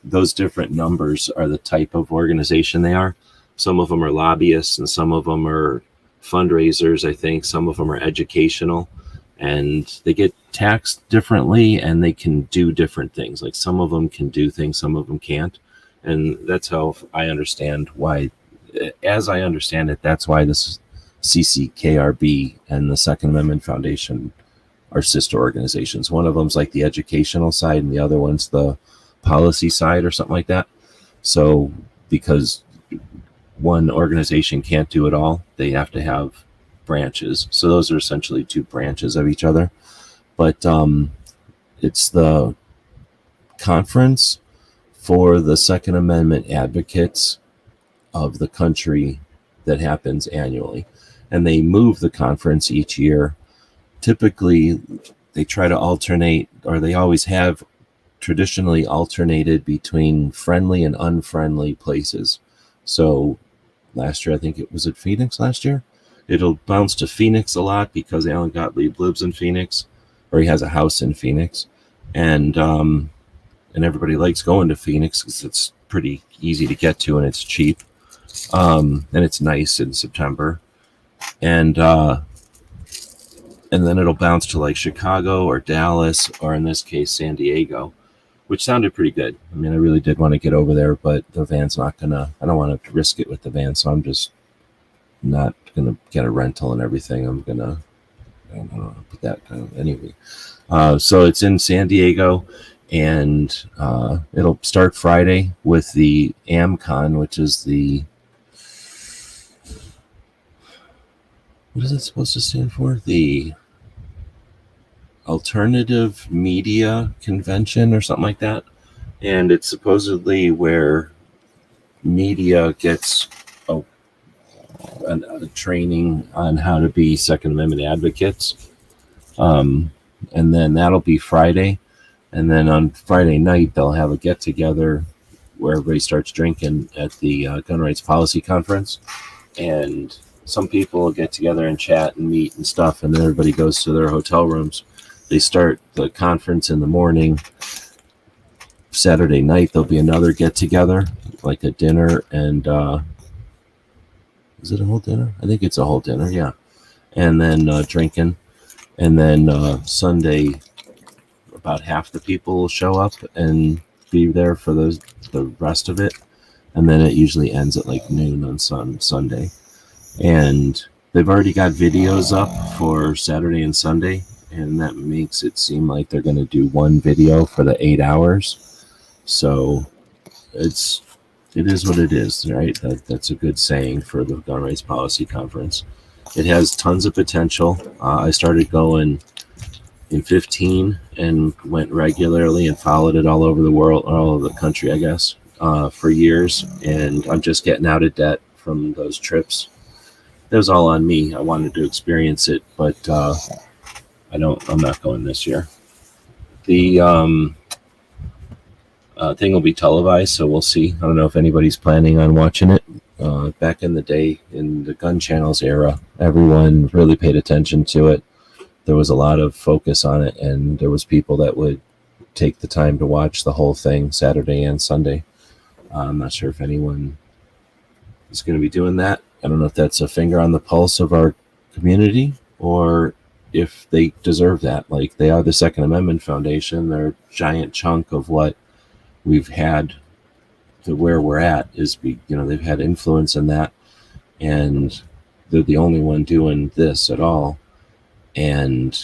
those different numbers are the type of organization they are. Some of them are lobbyists and some of them are fundraisers, I think. Some of them are educational. And they get taxed differently and they can do different things. Like some of them can do things, some of them can't. And that's how I understand why, as I understand it, that's why this CCKRB and the Second Amendment Foundation are sister organizations. One of them's like the educational side and the other one's the policy side or something like that. So because one organization can't do it all, they have to have branches. So those are essentially two branches of each other. But it's the conference for the Second Amendment advocates of the country that happens annually. And they move the conference each year. Typically, they try to alternate, or they always have traditionally alternated between friendly and unfriendly places. So last year, I think it was at Phoenix last year. It'll bounce to Phoenix a lot because Alan Gottlieb lives in Phoenix, or he has a house in Phoenix, and everybody likes going to Phoenix because it's pretty easy to get to and it's cheap, and it's nice in September, and then it'll bounce to like Chicago or Dallas or in this case San Diego, which sounded pretty good. I mean, I really did want to get over there, but the van's not gonna. I don't want to risk it with the van, so I'm just not gonna get a rental and everything. I'm gonna, I don't know, put that kind of anyway. So it's in San Diego, and it'll start Friday with the AmCon, which is the, what is it supposed to stand for? The Alternative Media Convention or something like that. And it's supposedly where media gets a training on how to be Second Amendment advocates. And then that'll be Friday. And then on Friday night, they'll have a get-together where everybody starts drinking at the Gun Rights Policy Conference. And some people will get together and chat and meet and stuff, and then everybody goes to their hotel rooms. They start the conference in the morning. Saturday night, there'll be another get-together, like a dinner, and is it a whole dinner? I think it's a whole dinner, yeah. And then drinking. And then Sunday, about half the people will show up and be there for the rest of it. and then it usually ends at like noon on Sunday. And they've already got videos up for Saturday and Sunday, and that makes it seem like they're going to do one video for the 8 hours. So it is what it is, right? That's a good saying for the Gun Rights Policy Conference. It has tons of potential. I started going in 15 and went regularly and followed it all over the world, all over the country, I guess, for years. And I'm just getting out of debt from those trips. It was all on me. I wanted to experience it, but I'm not going this year. The thing will be televised, so we'll see. I don't know if anybody's planning on watching it. Back in the day, in the gun channels era, everyone really paid attention to it. There was a lot of focus on it, and there was people that would take the time to watch the whole thing Saturday and Sunday. I'm not sure if anyone is going to be doing that. I don't know if that's a finger on the pulse of our community or if they deserve that. Like, they are the Second Amendment Foundation. They're a giant chunk of what we've had to where we're at. Is, they've had influence in that, and they're the only one doing this at all. And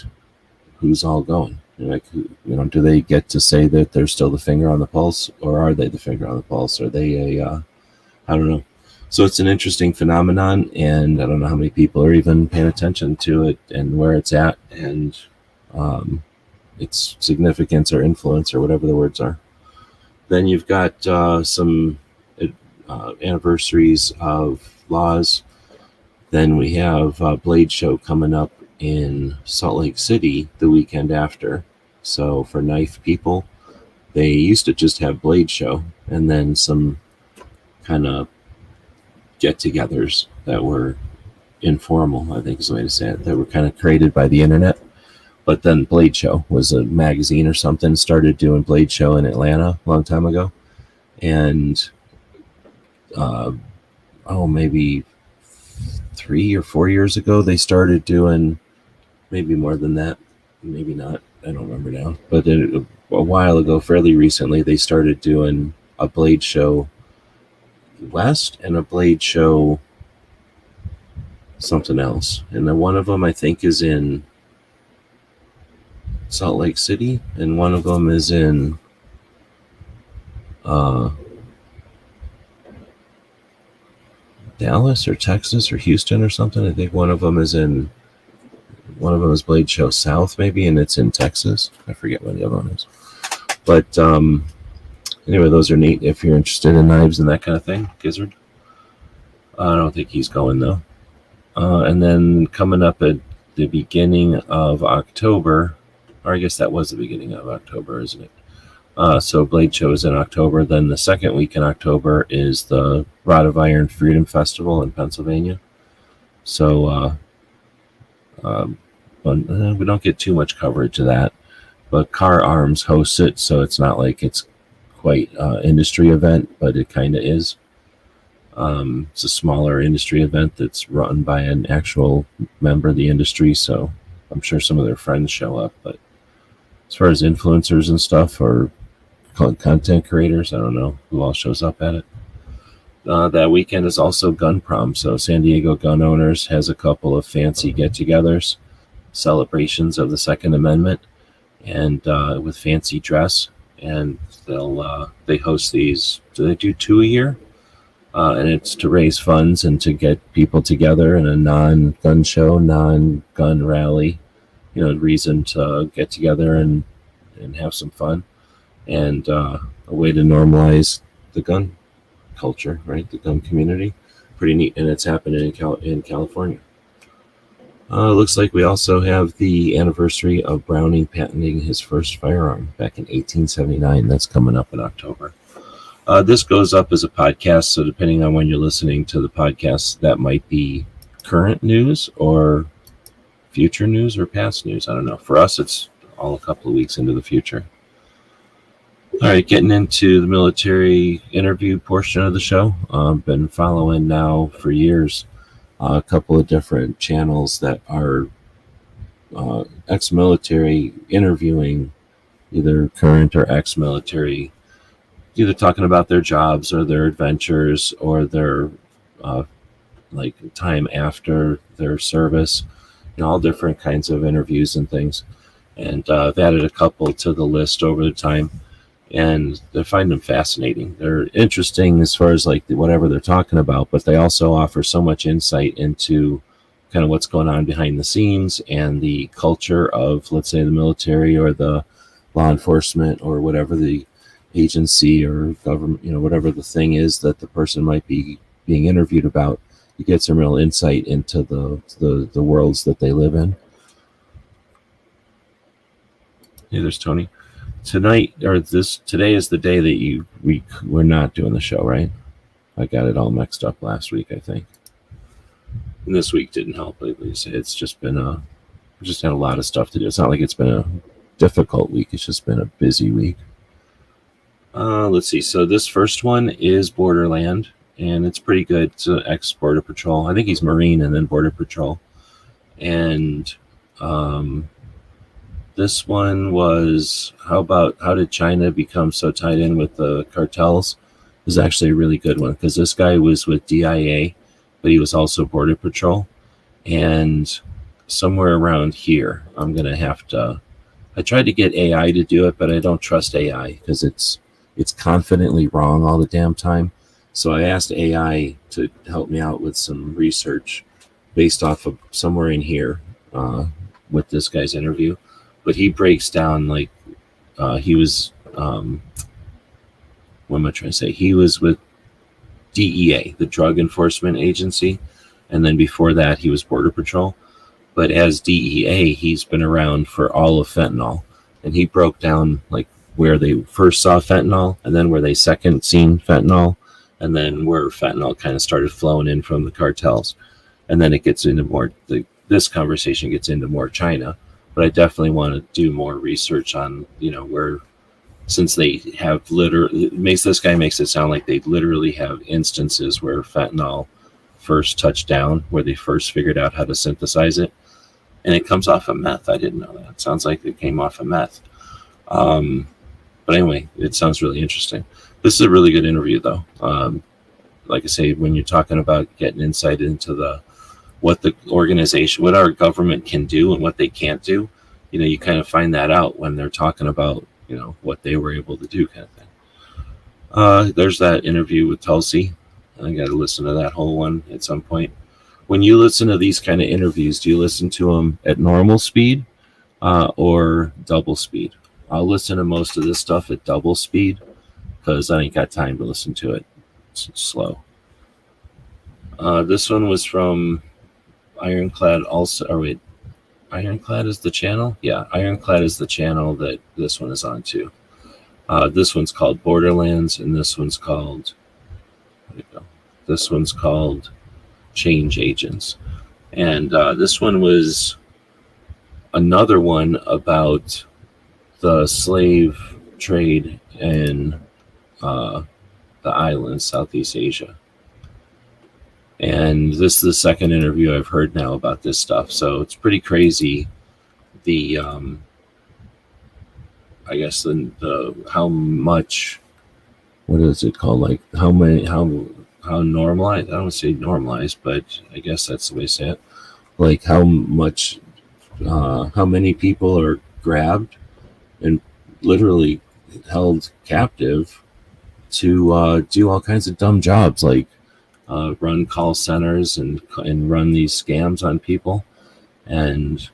who's all going? Do they get to say that they're still the finger on the pulse, or are they the finger on the pulse? Are they I don't know. So it's an interesting phenomenon, and I don't know how many people are even paying attention to it and where it's at, and its significance or influence or whatever the words are. Then you've got some anniversaries of laws. Then we have Blade Show coming up in Salt Lake City the weekend after. So for knife people, they used to just have Blade Show and then some kind of get-togethers that were informal, I think is the way to say it, that were kind of created by the internet. But then Blade Show was a magazine or something, started doing Blade Show in Atlanta a long time ago. And maybe 3 or 4 years ago, they started doing, maybe more than that, maybe not, I don't remember now. But a while ago, fairly recently, they started doing a Blade Show West and a Blade Show something else. And then one of them, I think, is in Salt Lake City, and one of them is in Dallas or Texas or Houston or something. I think one of them is Blade Show South, maybe, and it's in Texas. I forget what the other one is. But anyway, those are neat if you're interested in knives and that kind of thing. Gizzard. I don't think he's going, though. And then coming up at the beginning of October, or I guess that was the beginning of October, isn't it? So Blade Show is in October. Then the second week in October is the Rod of Iron Freedom Festival in Pennsylvania. So we don't get too much coverage of that. But Car Arms hosts it, so it's not like it's quite an industry event, but it kind of is. It's a smaller industry event that's run by an actual member of the industry, so I'm sure some of their friends show up. But as far as influencers and stuff, or content creators, I don't know who all shows up at it. That weekend is also Gun Prom, so San Diego Gun Owners has a couple of fancy get-togethers, celebrations of the Second Amendment, and with fancy dress, and they host these. Do they do 2 a year? And it's to raise funds and to get people together in a non-gun show, non-gun rally, reason to get together and have some fun, and a way to normalize the gun culture, right? The gun community. Pretty neat, and it's happening in California. Looks like we also have the anniversary of Browning patenting his first firearm back in 1879. That's coming up in October. This goes up as a podcast, so depending on when you're listening to the podcast, that might be current news or future news or past news. I don't know. For us, it's all a couple of weeks into the future. All right, getting into the military interview portion of the show. I've been following now for years a couple of different channels that are ex-military interviewing either current or ex-military either talking about their jobs or their adventures or their like time after their service, all different kinds of interviews and things. And I've added a couple to the list over the time, and I find them fascinating. They're interesting as far as like whatever they're talking about, but they also offer so much insight into kind of what's going on behind the scenes and the culture of, let's say, the military or the law enforcement or whatever the agency or government, whatever the thing is that the person might be being interviewed about. You get some real insight into the worlds that they live in. Hey, there's Tony. Today is the day that we're not doing the show, right? I got it all mixed up last week, I think. And this week didn't help. It's just been we just had a lot of stuff to do. It's not like it's been a difficult week. It's just been a busy week. Let's see. So this first one is Borderland, and it's pretty good. It's an ex-Border Patrol. I think he's Marine and then Border Patrol. And this one was how did China become so tied in with the cartels? It was actually a really good one because this guy was with DIA, but he was also Border Patrol. And somewhere around here, I'm going to have to... I tried to get AI to do it, but I don't trust AI because it's confidently wrong all the damn time. So I asked AI to help me out with some research based off of somewhere in here with this guy's interview. But he breaks down like he was... what am I trying to say? He was with DEA, the Drug Enforcement Agency, and then before that he was Border Patrol. But as DEA, he's been around for all of fentanyl, and he broke down like where they first saw fentanyl, and then where they second seen fentanyl, and then where fentanyl kind of started flowing in from the cartels. And then it gets into more, this conversation gets into more China, but I definitely want to do more research on, where, since they have this guy makes it sound like they literally have instances where fentanyl first touched down, where they first figured out how to synthesize it. And it comes off of meth. I didn't know that. It sounds like it came off of meth. But anyway, it sounds really interesting. This is a really good interview, though. Like I say, when you're talking about getting insight into what the organization, what our government can do and what they can't do, you kind of find that out when they're talking about, what they were able to do, kind of thing. There's that interview with Tulsi. I got to listen to that whole one at some point. When you listen to these kind of interviews, do you listen to them at normal speed or double speed? I'll listen to most of this stuff at double speed because I ain't got time to listen to it. It's slow. This one was from Ironclad also. Or wait, Ironclad is the channel? Yeah, Ironclad is the channel that this one is on too. This one's called Borderlands, and this one's called... Where'd it go? This one's called Change Agents. And this one was another one about the slave trade in the islands, Southeast Asia. And this is the second interview I've heard now about this stuff. So it's pretty crazy. The I guess the how much, what is it called? Like how normalized, I don't want to say normalized, but I guess that's the way to say it. Like how much, how many people are grabbed and literally held captive to do all kinds of dumb jobs, like run call centers and run these scams on people. And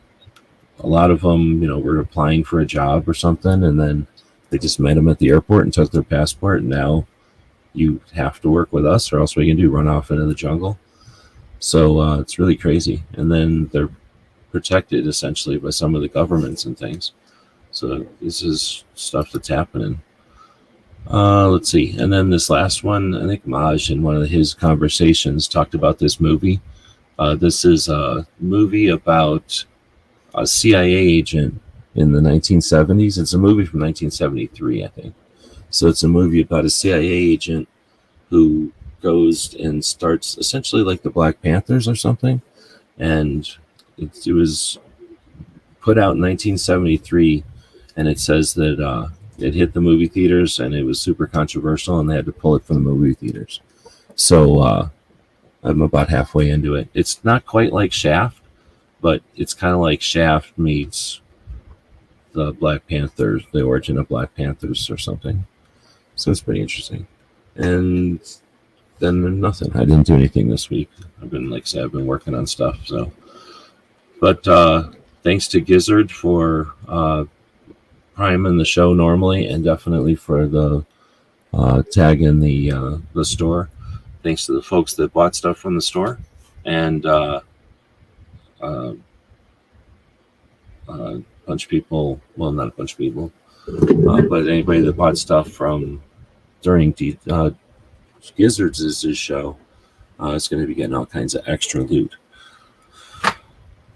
a lot of them, were applying for a job or something, and then they just met them at the airport and took their passport, and now you have to work with us or else what are you gonna do, run off into the jungle? So it's really crazy. And then they're protected essentially by some of the governments and things. So this is stuff that's happening. Let's see. And then this last one, I think Maj in one of his conversations talked about this movie. This is a movie about a CIA agent in the 1970s. It's a movie from 1973, I think. So it's a movie about a CIA agent who goes and starts essentially like the Black Panthers or something. And it was put out in 1973, and it says that it hit the movie theaters, and it was super controversial, and they had to pull it from the movie theaters. So I'm about halfway into it. It's not quite like Shaft, but it's kind of like Shaft meets the Black Panthers, the origin of Black Panthers or something. So it's pretty interesting. And then nothing. I didn't do anything this week. I've been, like I said, I've been working on stuff. So, but thanks to Gizzard for priming the show normally, and definitely for the tag in the store. Thanks to the folks that bought stuff from the store, and bunch of people, well, not a bunch of people, but anybody that bought stuff from during Gizzards' show is going to be getting all kinds of extra loot.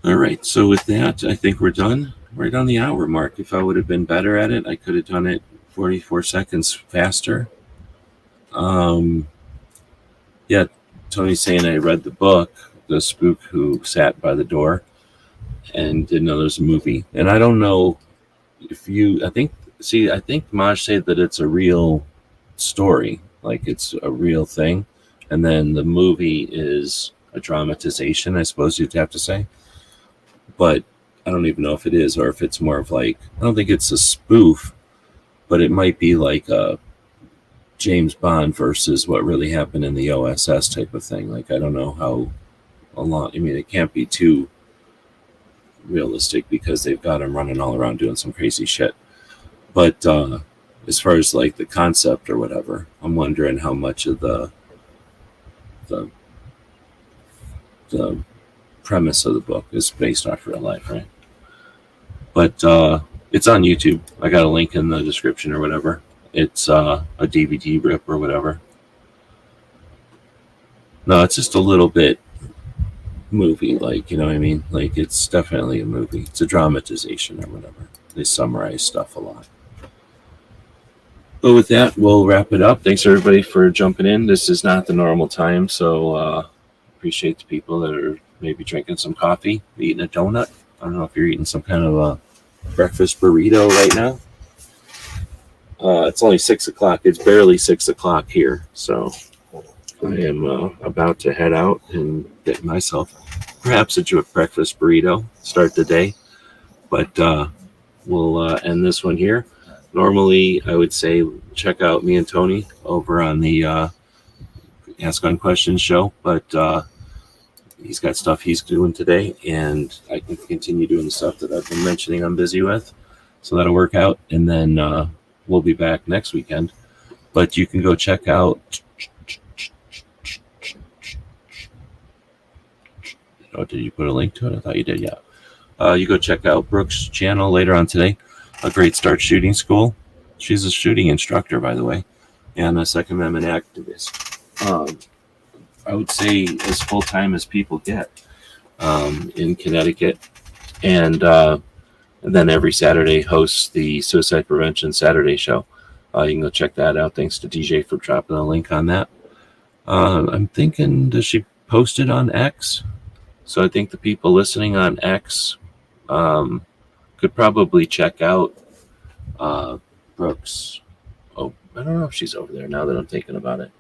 All right, so with that, I think we're done. Right on the hour mark. If I would have been better at it, I could have done it 44 seconds faster. Yeah, Tony's saying I read the book, The Spook Who Sat by the Door, and didn't know there's a movie. And I don't know if you, I think Maj said that it's a real story, like it's a real thing. And then the movie is a dramatization, I suppose you'd have to say. But I don't even know if it is, or if it's more of like, I don't think it's a spoof, but it might be like a James Bond versus what really happened in the OSS type of thing. Like, I don't know how long, I mean, it can't be too realistic because they've got him running all around doing some crazy shit. But as far as like the concept or whatever, I'm wondering how much of the premise of the book is based off real life, right? But it's on YouTube. I got a link in the description or whatever. It's a DVD rip or whatever. No, it's just a little bit movie, like, you know what I mean? Like, it's definitely a movie. It's a dramatization or whatever. They summarize stuff a lot. But with that, we'll wrap it up. Thanks everybody for jumping in. This is not the normal time, so appreciate the people that are maybe drinking some coffee, eating a donut. I don't know if you're eating some kind of a breakfast burrito right now. It's only 6 o'clock. It's barely 6 o'clock here, so I am about to head out and get myself perhaps a breakfast burrito, start the day. But we'll end this one here. Normally, I would say check out me and Tony over on the Ask Gun Questions show, but he's got stuff he's doing today, and I can continue doing the stuff that I've been mentioning I'm busy with. So that'll work out, and then we'll be back next weekend. But you can go check out... Oh, did you put a link to it? I thought you did, yeah. You go check out Brooke's channel later on today. A Great Start Shooting School. She's a shooting instructor, by the way, and a Second Amendment activist. I would say as full-time as people get in Connecticut. And then every Saturday hosts the Suicide Prevention Saturday show. You can go check that out. Thanks to DJ for dropping a link on that. I'm thinking, does she post it on X? So I think the people listening on X could probably check out Brooks. Oh, I don't know if she's over there now that I'm thinking about it.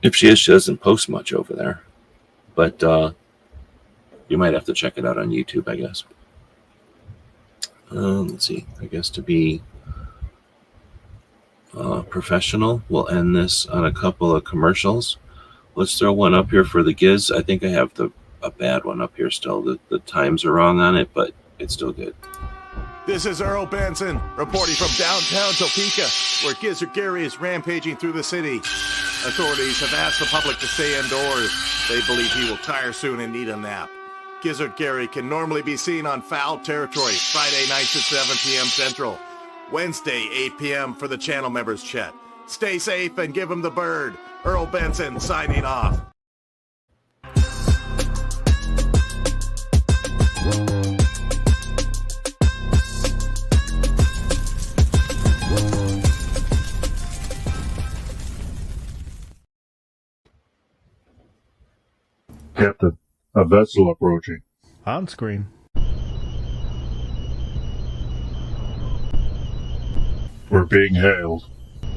If she is, she doesn't post much over there. But you might have to check it out on YouTube, I guess. Let's see. I guess to be professional, we'll end this on a couple of commercials. Let's throw one up here for the Giz. I think I have a bad one up here still. The times are wrong on it, but it's still good. This is Earl Benson, reporting from downtown Topeka, where Gizzard Gary is rampaging through the city. Authorities have asked the public to stay indoors. They believe he will tire soon and need a nap. Gizzard Gary can normally be seen on Foul Territory, Friday nights at 7 p.m. Central. Wednesday, 8 p.m. for the channel members chat. Stay safe and give him the bird. Earl Benson signing off. Captain, a vessel approaching. On screen. We're being hailed.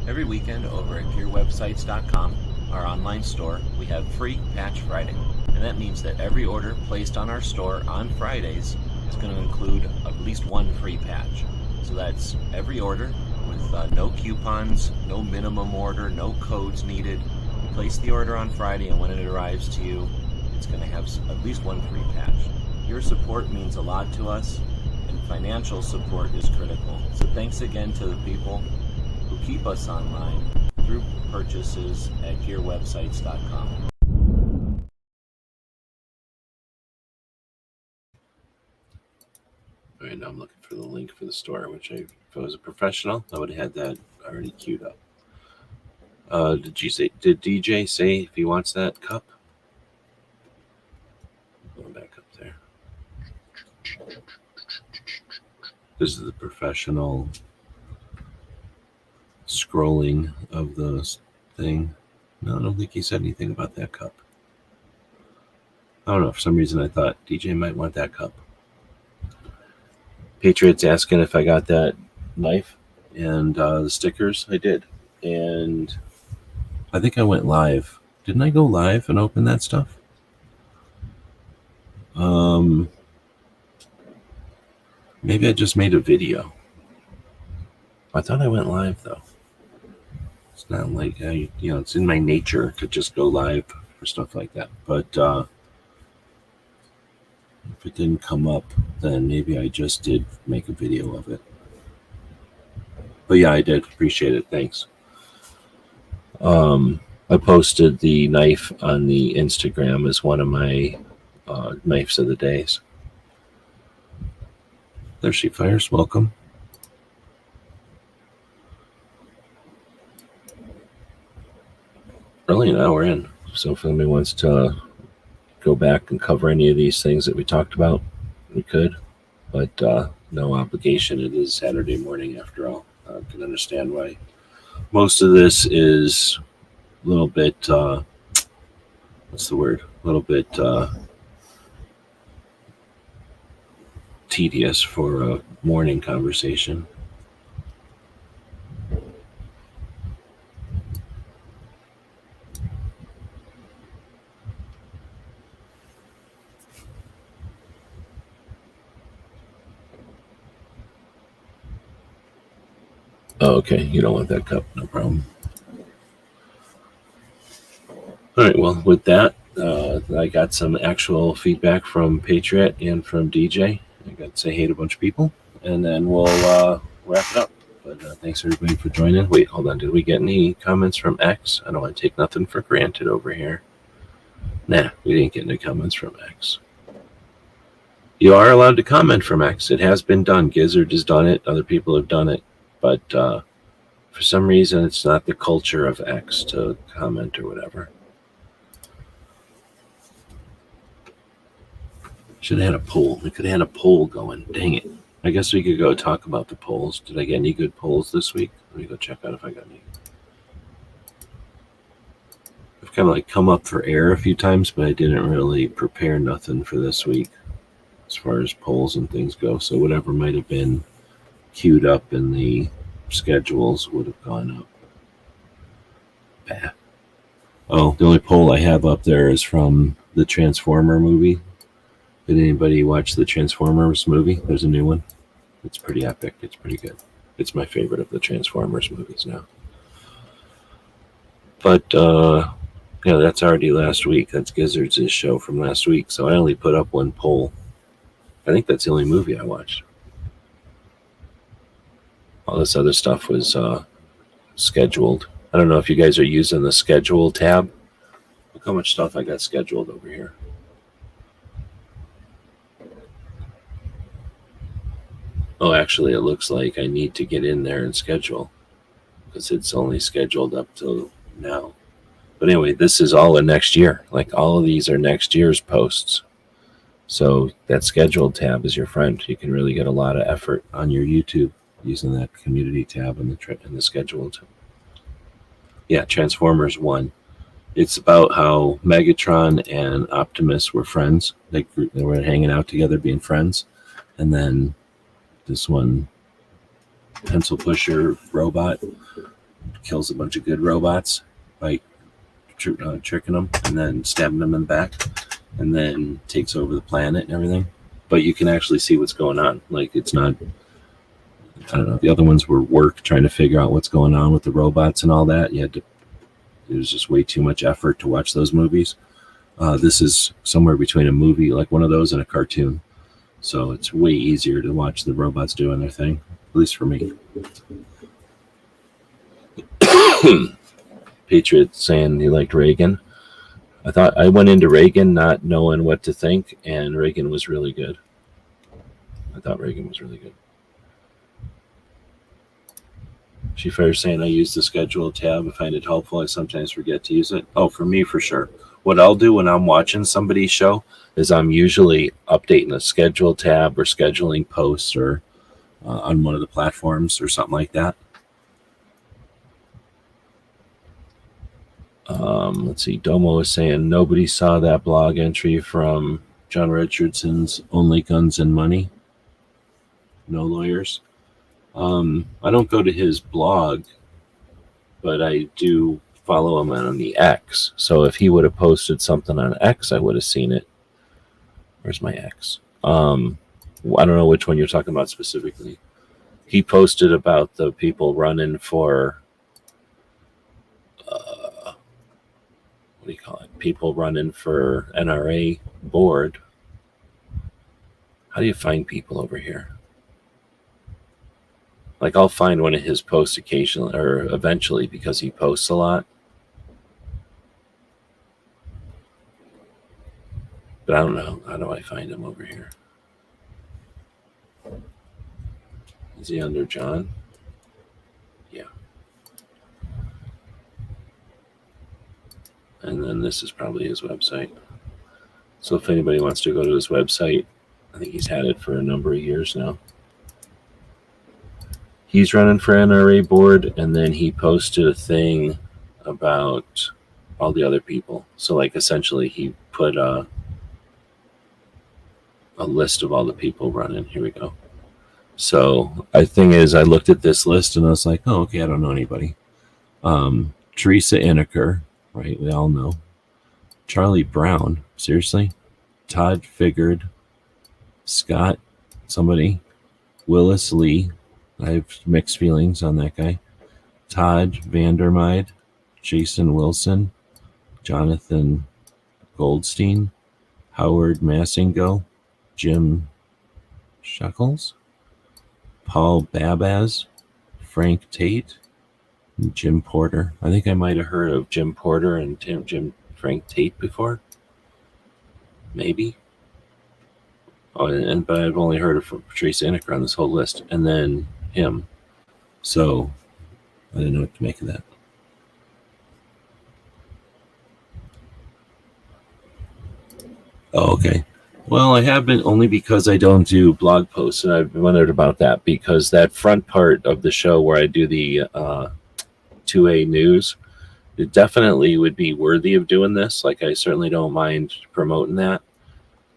Every weekend over at gearwebsites.com, our online store, we have free Patch Friday. And that means that every order placed on our store on Fridays is going to include at least one free patch. So that's every order with no coupons, no minimum order, no codes needed. You place the order on Friday, and when it arrives to you, it's going to have at least one free patch. Your support means a lot to us, and financial support is critical. So thanks again to the people who keep us online through purchases at gearwebsites.com. All right, now I'm looking for the link for the store, which if I was a professional, I would have had that already queued up. Did DJ say if he wants that cup? Going back up there. This is the professional scrolling of the thing. No, I don't think he said anything about that cup. I don't know. For some reason, I thought DJ might want that cup. Patriot's asking if I got that knife and the stickers. I did. And I think I went live. Didn't I go live and open that stuff? Maybe I just made a video. I thought I went live, though. It's not like it's in my nature to just go live for stuff like that. But if it didn't come up, then maybe I just did make a video of it. But yeah, I did. Appreciate it. Thanks. I posted the knife on the Instagram as one of my knives of the days. There she fires. Welcome. Really, an hour in. So if anybody wants to go back and cover any of these things that we talked about, we could. But no obligation. It is Saturday morning after all. I can understand why most of this is a little bit, what's the word? A little bit tedious for a morning conversation. Oh, okay, you don't want that cup, no problem. All right, well, with that, I got some actual feedback from Patriot and from DJ. I got to say hey to a bunch of people, and then we'll wrap it up. But thanks, everybody, for joining. Wait, hold on. Did we get any comments from X? I don't want to take nothing for granted over here. Nah, we didn't get any comments from X. You are allowed to comment from X. It has been done. Gizzard has done it. Other people have done it. But for some reason, it's not the culture of X to comment or whatever. Should have had a poll. We could have had a poll going. Dang it. I guess we could go talk about the polls. Did I get any good polls this week? Let me go check out if I got any. I've kind of like come up for air a few times, but I didn't really prepare nothing for this week as far as polls and things go. So whatever might have been queued up in the schedules would have gone up. Bah. Oh, the only poll I have up there is from the Transformer movie. Did anybody watch the Transformers movie? There's a new one. It's pretty epic. It's pretty good. It's my favorite of the Transformers movies now. But, yeah, that's already last week. That's Gizzard's show from last week. So I only put up one poll. I think that's the only movie I watched. All this other stuff was scheduled. I don't know if you guys are using the schedule tab. Look how much stuff I got scheduled over here. Oh, actually, it looks like I need to get in there and schedule because it's only scheduled up till now. But anyway, this is all in next year. Like all of these are next year's posts. So that scheduled tab is your friend. You can really get a lot of effort on your YouTube using that community tab and the scheduled. Yeah, Transformers 1. It's about how Megatron and Optimus were friends. They were hanging out together, being friends. And then this one pencil pusher robot, kills a bunch of good robots by tricking them and then stabbing them in the back, and then takes over the planet and everything. But you can actually see what's going on. Like, it's not, I don't know, the other ones were work trying to figure out what's going on with the robots and all that. It was just way too much effort to watch those movies. This is somewhere between a movie, like one of those, and a cartoon. So it's way easier to watch the robots doing their thing, at least for me. Patriot saying he liked Reagan. I went into Reagan not knowing what to think, and Reagan was really good. I thought Reagan was really good. She Fair saying I use the schedule tab. I find it helpful. I sometimes forget to use it. Oh, for me, for sure. What I'll do when I'm watching somebody's show is I'm usually updating the schedule tab or scheduling posts or on one of the platforms or something like that. Let's see. Domo is saying nobody saw that blog entry from John Richardson's Only Guns and Money. No lawyers. I don't go to his blog, but I do follow him on the X. So if he would have posted something on X, I would have seen it. Where's my X? I don't know which one you're talking about specifically. He posted about the people running for, what do you call it? People running for NRA board. How do you find people over here? Like, I'll find one of his posts occasionally or eventually because he posts a lot. But I don't know. How do I find him over here? Is he under John? Yeah. And then this is probably his website. So if anybody wants to go to his website, I think he's had it for a number of years now. He's running for NRA board, and then he posted a thing about all the other people. So, like, essentially he put a list of all the people running. Here we go. So the thing is, I looked at this list and I was like, oh, okay, I don't know anybody. Teresa Inneker, right? We all know. Charlie Brown, seriously? Todd Figured, Scott, somebody, Willis Lee. I have mixed feelings on that guy. Todd Vandermeide, Jason Wilson, Jonathan Goldstein, Howard Massingo, Jim Shuckles, Paul Babaz, Frank Tate, and Jim Porter. I think I might have heard of Jim Porter and Frank Tate before. Maybe. Oh, but I've only heard of Teresa Inneker on this whole list. And then him. So I didn't know what to make of that. Oh, okay. Well, I have been only because I don't do blog posts, and I've wondered about that because that front part of the show where I do the 2A news, it definitely would be worthy of doing this. Like, I certainly don't mind promoting that.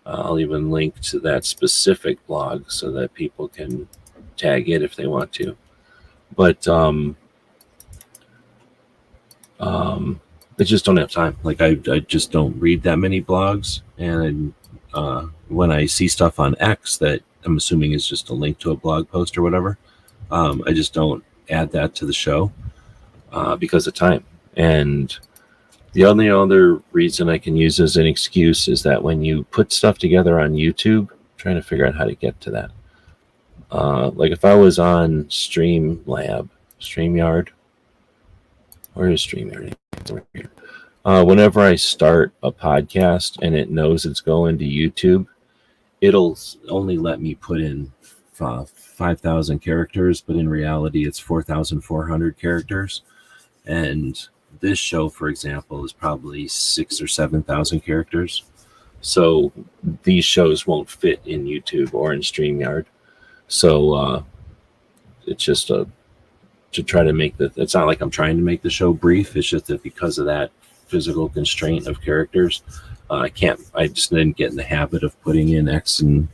I'll even link to that specific blog so that people can tag it if they want to. But I just don't have time. Like, I just don't read that many blogs, and when I see stuff on X that I'm assuming is just a link to a blog post or whatever, I just don't add that to the show because of time. And the only other reason I can use as an excuse is that when you put stuff together on YouTube, I'm trying to figure out how to get to that. Like if I was on StreamYard, where is StreamYard? It's over here. Whenever I start a podcast and it knows it's going to YouTube, it'll only let me put in 5,000 characters, but in reality it's 4,400 characters. And this show, for example, is probably 6,000 or 7,000 characters. So these shows won't fit in YouTube or in StreamYard. So it's just to try to make it's not like I'm trying to make the show brief. It's just that because of that physical constraint of characters, I just didn't get in the habit of putting in X and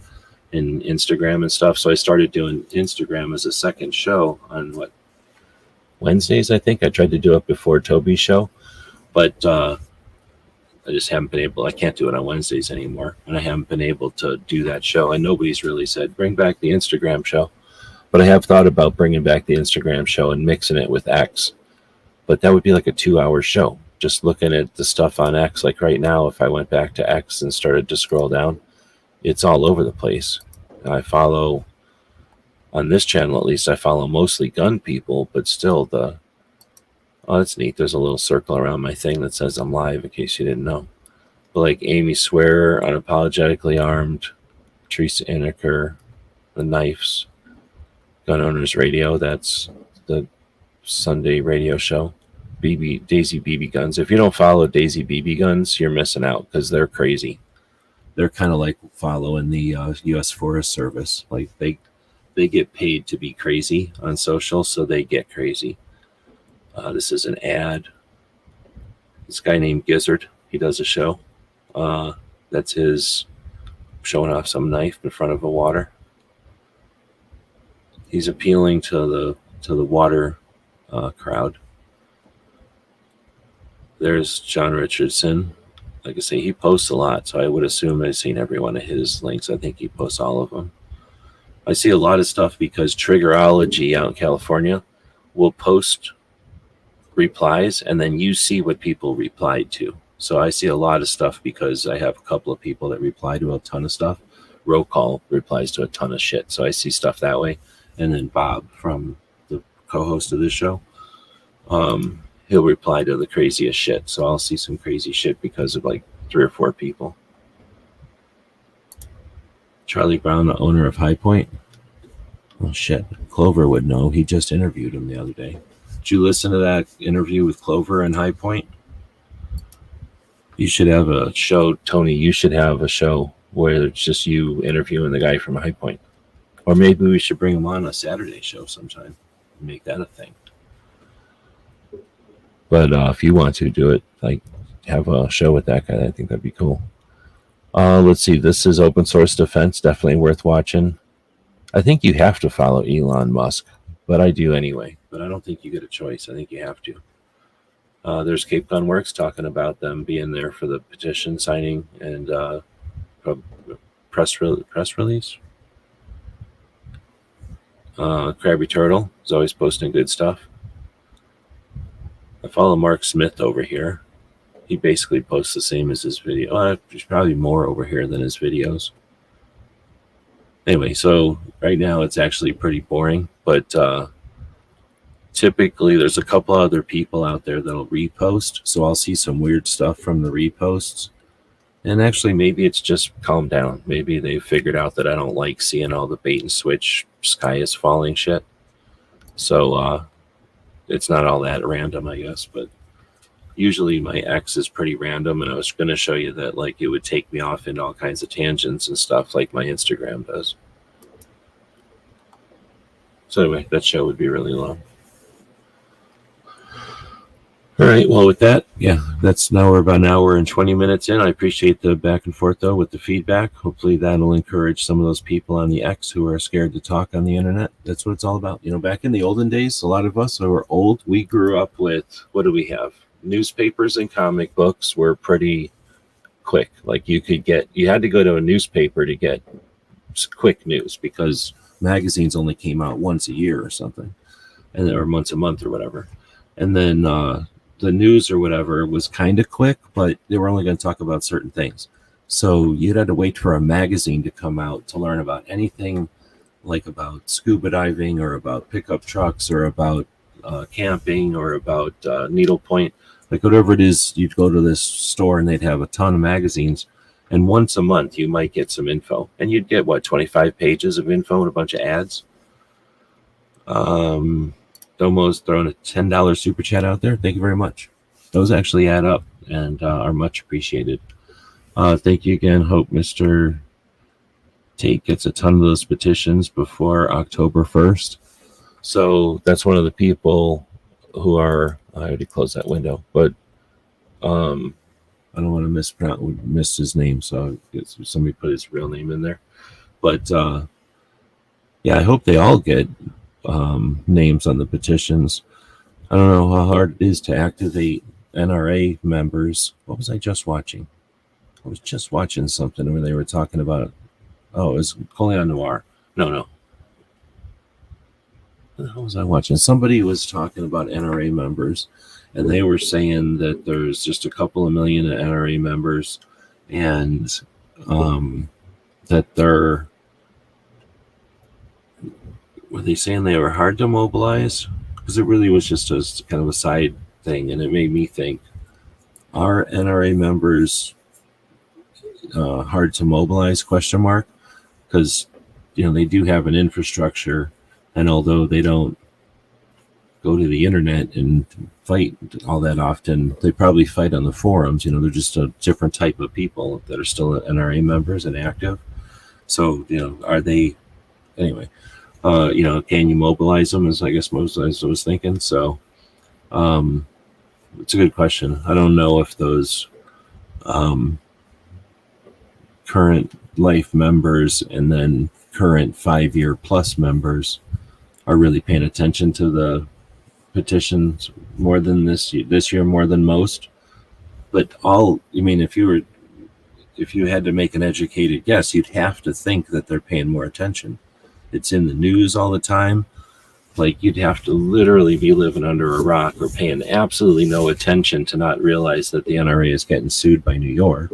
in Instagram and stuff. So I started doing Instagram as a second show on Wednesdays, I think. I tried to do it before Toby's show, but I just haven't been able. I can't do it on Wednesdays anymore, and I haven't been able to do that show. And nobody's really said bring back the Instagram show, but I have thought about bringing back the Instagram show and mixing it with X. But that would be like a 2-hour show, just looking at the stuff on X. Like right now, if I went back to X and started to scroll down, it's all over the place. I follow, on this channel at least, I follow mostly gun people, but still oh, that's neat. There's a little circle around my thing that says I'm live, in case you didn't know. But like Amy Swearer, Unapologetically Armed, Teresa Inneker, The Knifes, Gun Owners Radio, that's the Sunday radio show. Daisy BB Guns. If you don't follow Daisy BB Guns, you're missing out, because they're crazy. They're kind of like following the U.S. Forest Service. Like they get paid to be crazy on social, so they get crazy. This is an ad. This guy named Gizzard, he does a show. That's his showing off some knife in front of a water. He's appealing to the water crowd. There's John Richardson. Like I say, he posts a lot, so I would assume I've seen every one of his links. I think he posts all of them. I see a lot of stuff because Triggerology out in California will post replies, and then you see what people replied to. So I see a lot of stuff because I have a couple of people that reply to a ton of stuff. Roll Call replies to a ton of shit, so I see stuff that way. And then Bob, from the co-host of this show, he'll reply to the craziest shit. So I'll see some crazy shit because of like 3 or 4 people. Charlie Brown, the owner of High Point. Oh shit, Clover would know. He just interviewed him the other day. Did you listen to that interview with Clover and High Point? You should have a show, Tony. You should have a show where it's just you interviewing the guy from High Point. Or maybe we should bring him on a Saturday show sometime and make that a thing. But if you want to do it, like have a show with that guy, I think that'd be cool. Let's see. This is Open Source Defense. Definitely worth watching. I think you have to follow Elon Musk, but I do anyway. But I don't think you get a choice. I think you have to. There's Cape Gun Works talking about them being there for the petition signing and press release. Krabby Turtle is always posting good stuff. I follow Mark Smith over here. He basically posts the same as his video. There's probably more over here than his videos. Anyway, so right now it's actually pretty boring, but typically there's a couple other people out there that'll repost, so I'll see some weird stuff from the reposts. And actually, maybe it's just calmed down. Maybe they figured out that I don't like seeing all the bait and switch, sky is falling shit. So it's not all that random, I guess. But usually my X is pretty random, and I was going to show you that like it would take me off into all kinds of tangents and stuff like my Instagram does. So anyway, that show would be really long. All right, well, with that, yeah, now we're about an hour and 20 minutes in. I appreciate the back and forth, though, with the feedback. Hopefully that'll encourage some of those people on the X who are scared to talk on the internet. That's what it's all about. You know, back in the olden days, a lot of us who are old, we grew up with, what do we have? Newspapers and comic books were pretty quick. Like you had to go to a newspaper to get quick news because magazines only came out once a year or something, or once a month or whatever. And then the news or whatever was kind of quick, but they were only going to talk about certain things. So you'd have to wait for a magazine to come out to learn about anything like about scuba diving or about pickup trucks or about camping or about needlepoint. Like whatever it is, you'd go to this store and they'd have a ton of magazines. And once a month, you might get some info. And you'd get, 25 pages of info and a bunch of ads. Domo's throwing a $10 super chat out there. Thank you very much. Those actually add up and are much appreciated. Thank you again. Hope Mr. Tate gets a ton of those petitions before October 1st. So that's one of the people who are, I already closed that window, but I don't want to miss his name. So somebody put his real name in there. But yeah, I hope they all get names on the petitions. I don't know how hard it is to activate NRA members. What was I just watching? I was just watching something where they were talking about, oh, it was Colion Noir. No. What the hell was I watching? Somebody was talking about NRA members, and they were saying that there's just a couple of million NRA members, and that they're, were they saying they were hard to mobilize? Because it really was just a kind of a side thing, and it made me think, are NRA members hard to mobilize, question mark? Because they do have an infrastructure, and although they don't go to the internet and fight all that often, they probably fight on the forums. They're just a different type of people that are still NRA members and active. So are they, anyway, can you mobilize them, as I guess most I was thinking. So it's a good question. I don't know if those current life members and then current 5-year plus members are really paying attention to the petitions more than this year more than most. But if you had to make an educated guess, you'd have to think that they're paying more attention. It's in the news all the time. Like, you'd have to literally be living under a rock or paying absolutely no attention to not realize that the NRA is getting sued by New York.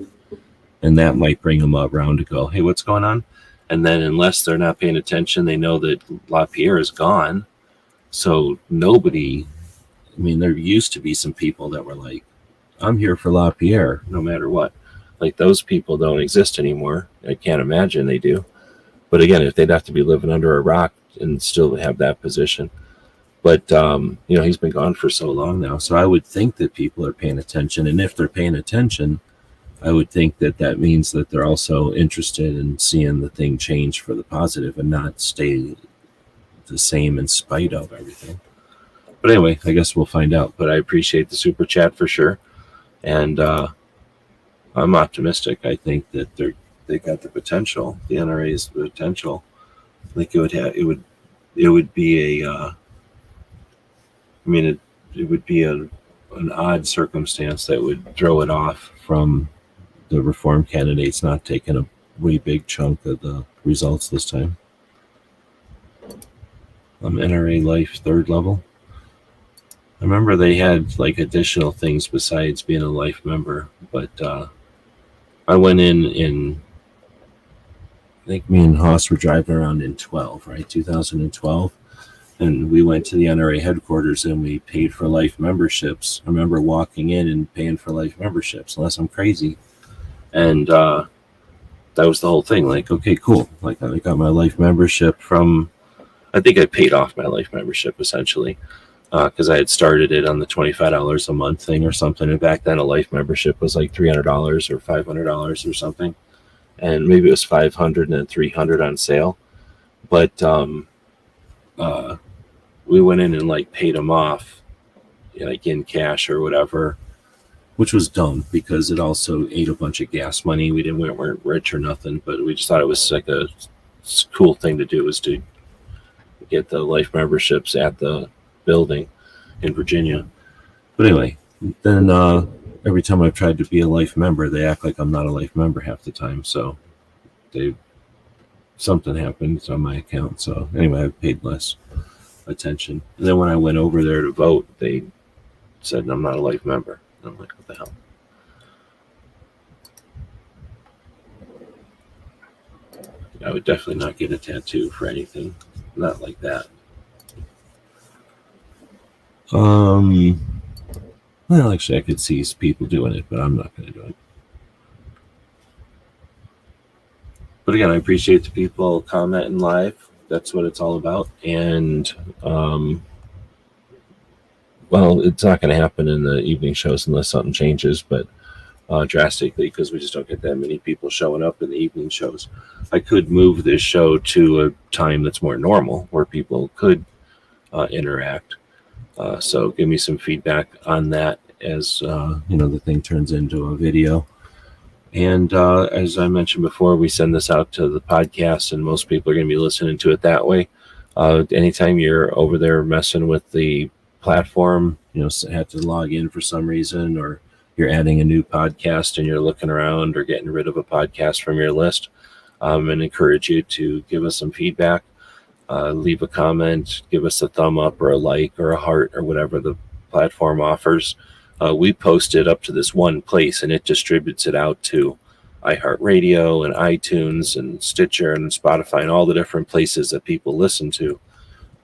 And that might bring them around to go, hey, what's going on? And then unless they're not paying attention, they know that LaPierre is gone. So nobody, there used to be some people that were like, I'm here for LaPierre no matter what. Like, those people don't exist anymore. I can't imagine they do. But again, if they'd have to be living under a rock and still have that position. But, he's been gone for so long now. So I would think that people are paying attention. And if they're paying attention, I would think that that means that they're also interested in seeing the thing change for the positive and not stay the same in spite of everything. But anyway, I guess we'll find out. But I appreciate the super chat for sure. And I'm optimistic. I think that they got the potential. The NRA's potential. I think it would be an odd circumstance that would throw it off from the reform candidates not taking a way big chunk of the results this time. NRA Life 3rd level. I remember they had like additional things besides being a life member, but I went in I think me and Haas were driving around in 2012, and we went to the NRA headquarters and we paid for life memberships. I remember walking in and paying for life memberships, unless I'm crazy. And that was the whole thing. Like, okay, cool. Like, I got my life membership from, I think I paid off my life membership essentially, because I had started it on the $25 a month thing or something. And back then a life membership was like $300 or $500 or something. And maybe it was $500 and then $300 on sale. But we went in and like paid them off, like in cash or whatever, which was dumb because it also ate a bunch of gas money. We weren't rich or nothing, but we just thought it was like a cool thing to do, was to get the life memberships at the building in Virginia. But anyway, then every time I've tried to be a life member, they act like I'm not a life member half the time. So something happened on my account. So anyway, I've paid less attention. And then when I went over there to vote, they said I'm not a life member. I'm like, what the hell? I would definitely not get a tattoo for anything. Not like that. Well, actually, I could see people doing it, but I'm not going to do it. But again, I appreciate the people commenting live. That's what it's all about. And, well, it's not going to happen in the evening shows unless something changes, but drastically, because we just don't get that many people showing up in the evening shows. I could move this show to a time that's more normal, where people could interact. So give me some feedback on that as the thing turns into a video. And as I mentioned before, we send this out to the podcast, and most people are going to be listening to it that way. Anytime you're over there messing with the platform, have to log in for some reason, or you're adding a new podcast and you're looking around or getting rid of a podcast from your list, and encourage you to give us some feedback, leave a comment, give us a thumb up or a like or a heart or whatever the platform offers. We post it up to this one place, and it distributes it out to iHeartRadio and iTunes and Stitcher and Spotify and all the different places that people listen to.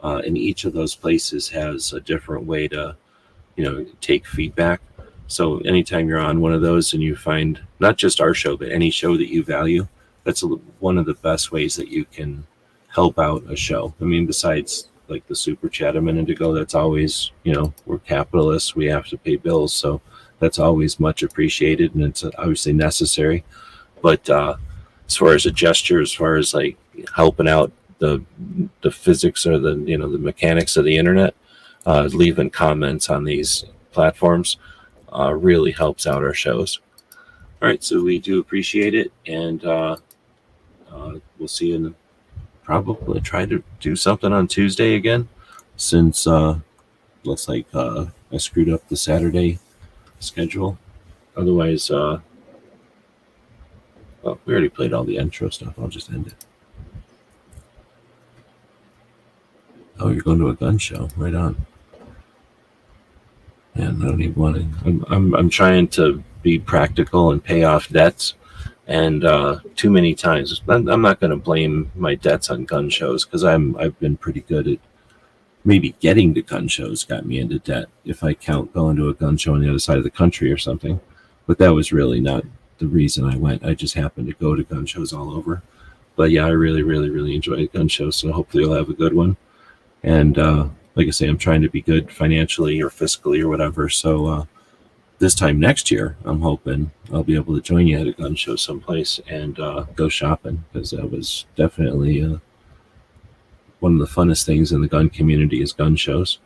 And each of those places has a different way to, take feedback. So anytime you're on one of those and you find not just our show, but any show that you value, that's one of the best ways that you can help out a show. I mean, besides like the super chat a minute ago, that's always, we're capitalists, we have to pay bills, so that's always much appreciated, and it's obviously necessary. But as far as a gesture, as far as like helping out the physics or the the mechanics of the internet, leaving comments on these platforms really helps out our shows. All right, so we do appreciate it, and we'll see you in probably try to do something on Tuesday again, since looks like I screwed up the Saturday schedule. Otherwise, well, we already played all the intro stuff. I'll just end it. Oh, you're going to a gun show, right on. Man, I don't even want to. I'm trying to be practical and pay off debts. And too many times, I'm not going to blame my debts on gun shows, because I've been pretty good at maybe getting to gun shows got me into debt, if I count going to a gun show on the other side of the country or something. But that was really not the reason I went. I just happened to go to gun shows all over. But yeah, I really, really, really enjoy gun shows, so hopefully you'll have a good one. And like I say, I'm trying to be good financially or fiscally or whatever, so this time next year, I'm hoping I'll be able to join you at a gun show someplace and go shopping, because that was definitely one of the funnest things in the gun community is gun shows.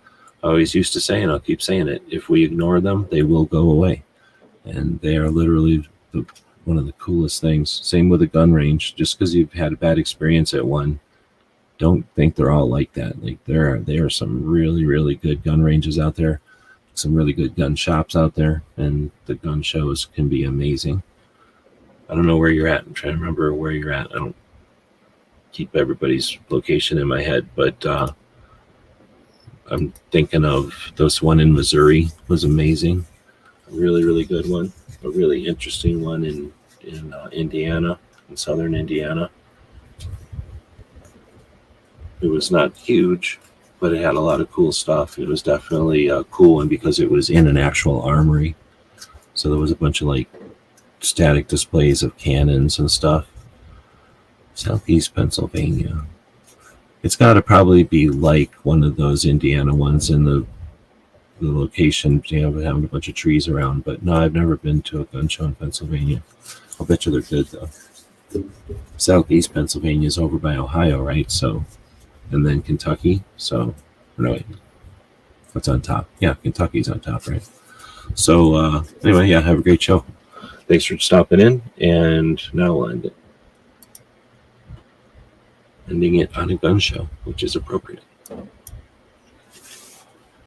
I always used to say, and I'll keep saying it, if we ignore them, they will go away. And they are literally one of the coolest things. Same with a gun range. Just because you've had a bad experience at one, don't think they're all like that. Like there are some really, really good gun ranges out there, some really good gun shops out there, and the gun shows can be amazing. I don't know where you're at. I'm trying to remember where you're at. I don't keep everybody's location in my head, but I'm thinking of this one in Missouri was amazing. A really, really good one. A really interesting one in Indiana, in southern Indiana. It was not huge, but it had a lot of cool stuff. It was definitely a cool one because it was in an actual armory. So there was a bunch of like static displays of cannons and stuff. Southeast Pennsylvania. It's got to probably be like one of those Indiana ones in the location, having a bunch of trees around. But no, I've never been to a gun show in Pennsylvania. I'll bet you they're good though. Southeast Pennsylvania is over by Ohio, right? So, and then Kentucky. So, no, wait, what's on top? Yeah, Kentucky's on top, right? So, anyway, yeah, have a great show. Thanks for stopping in, and now we'll end it. Ending it on a gun show, which is appropriate.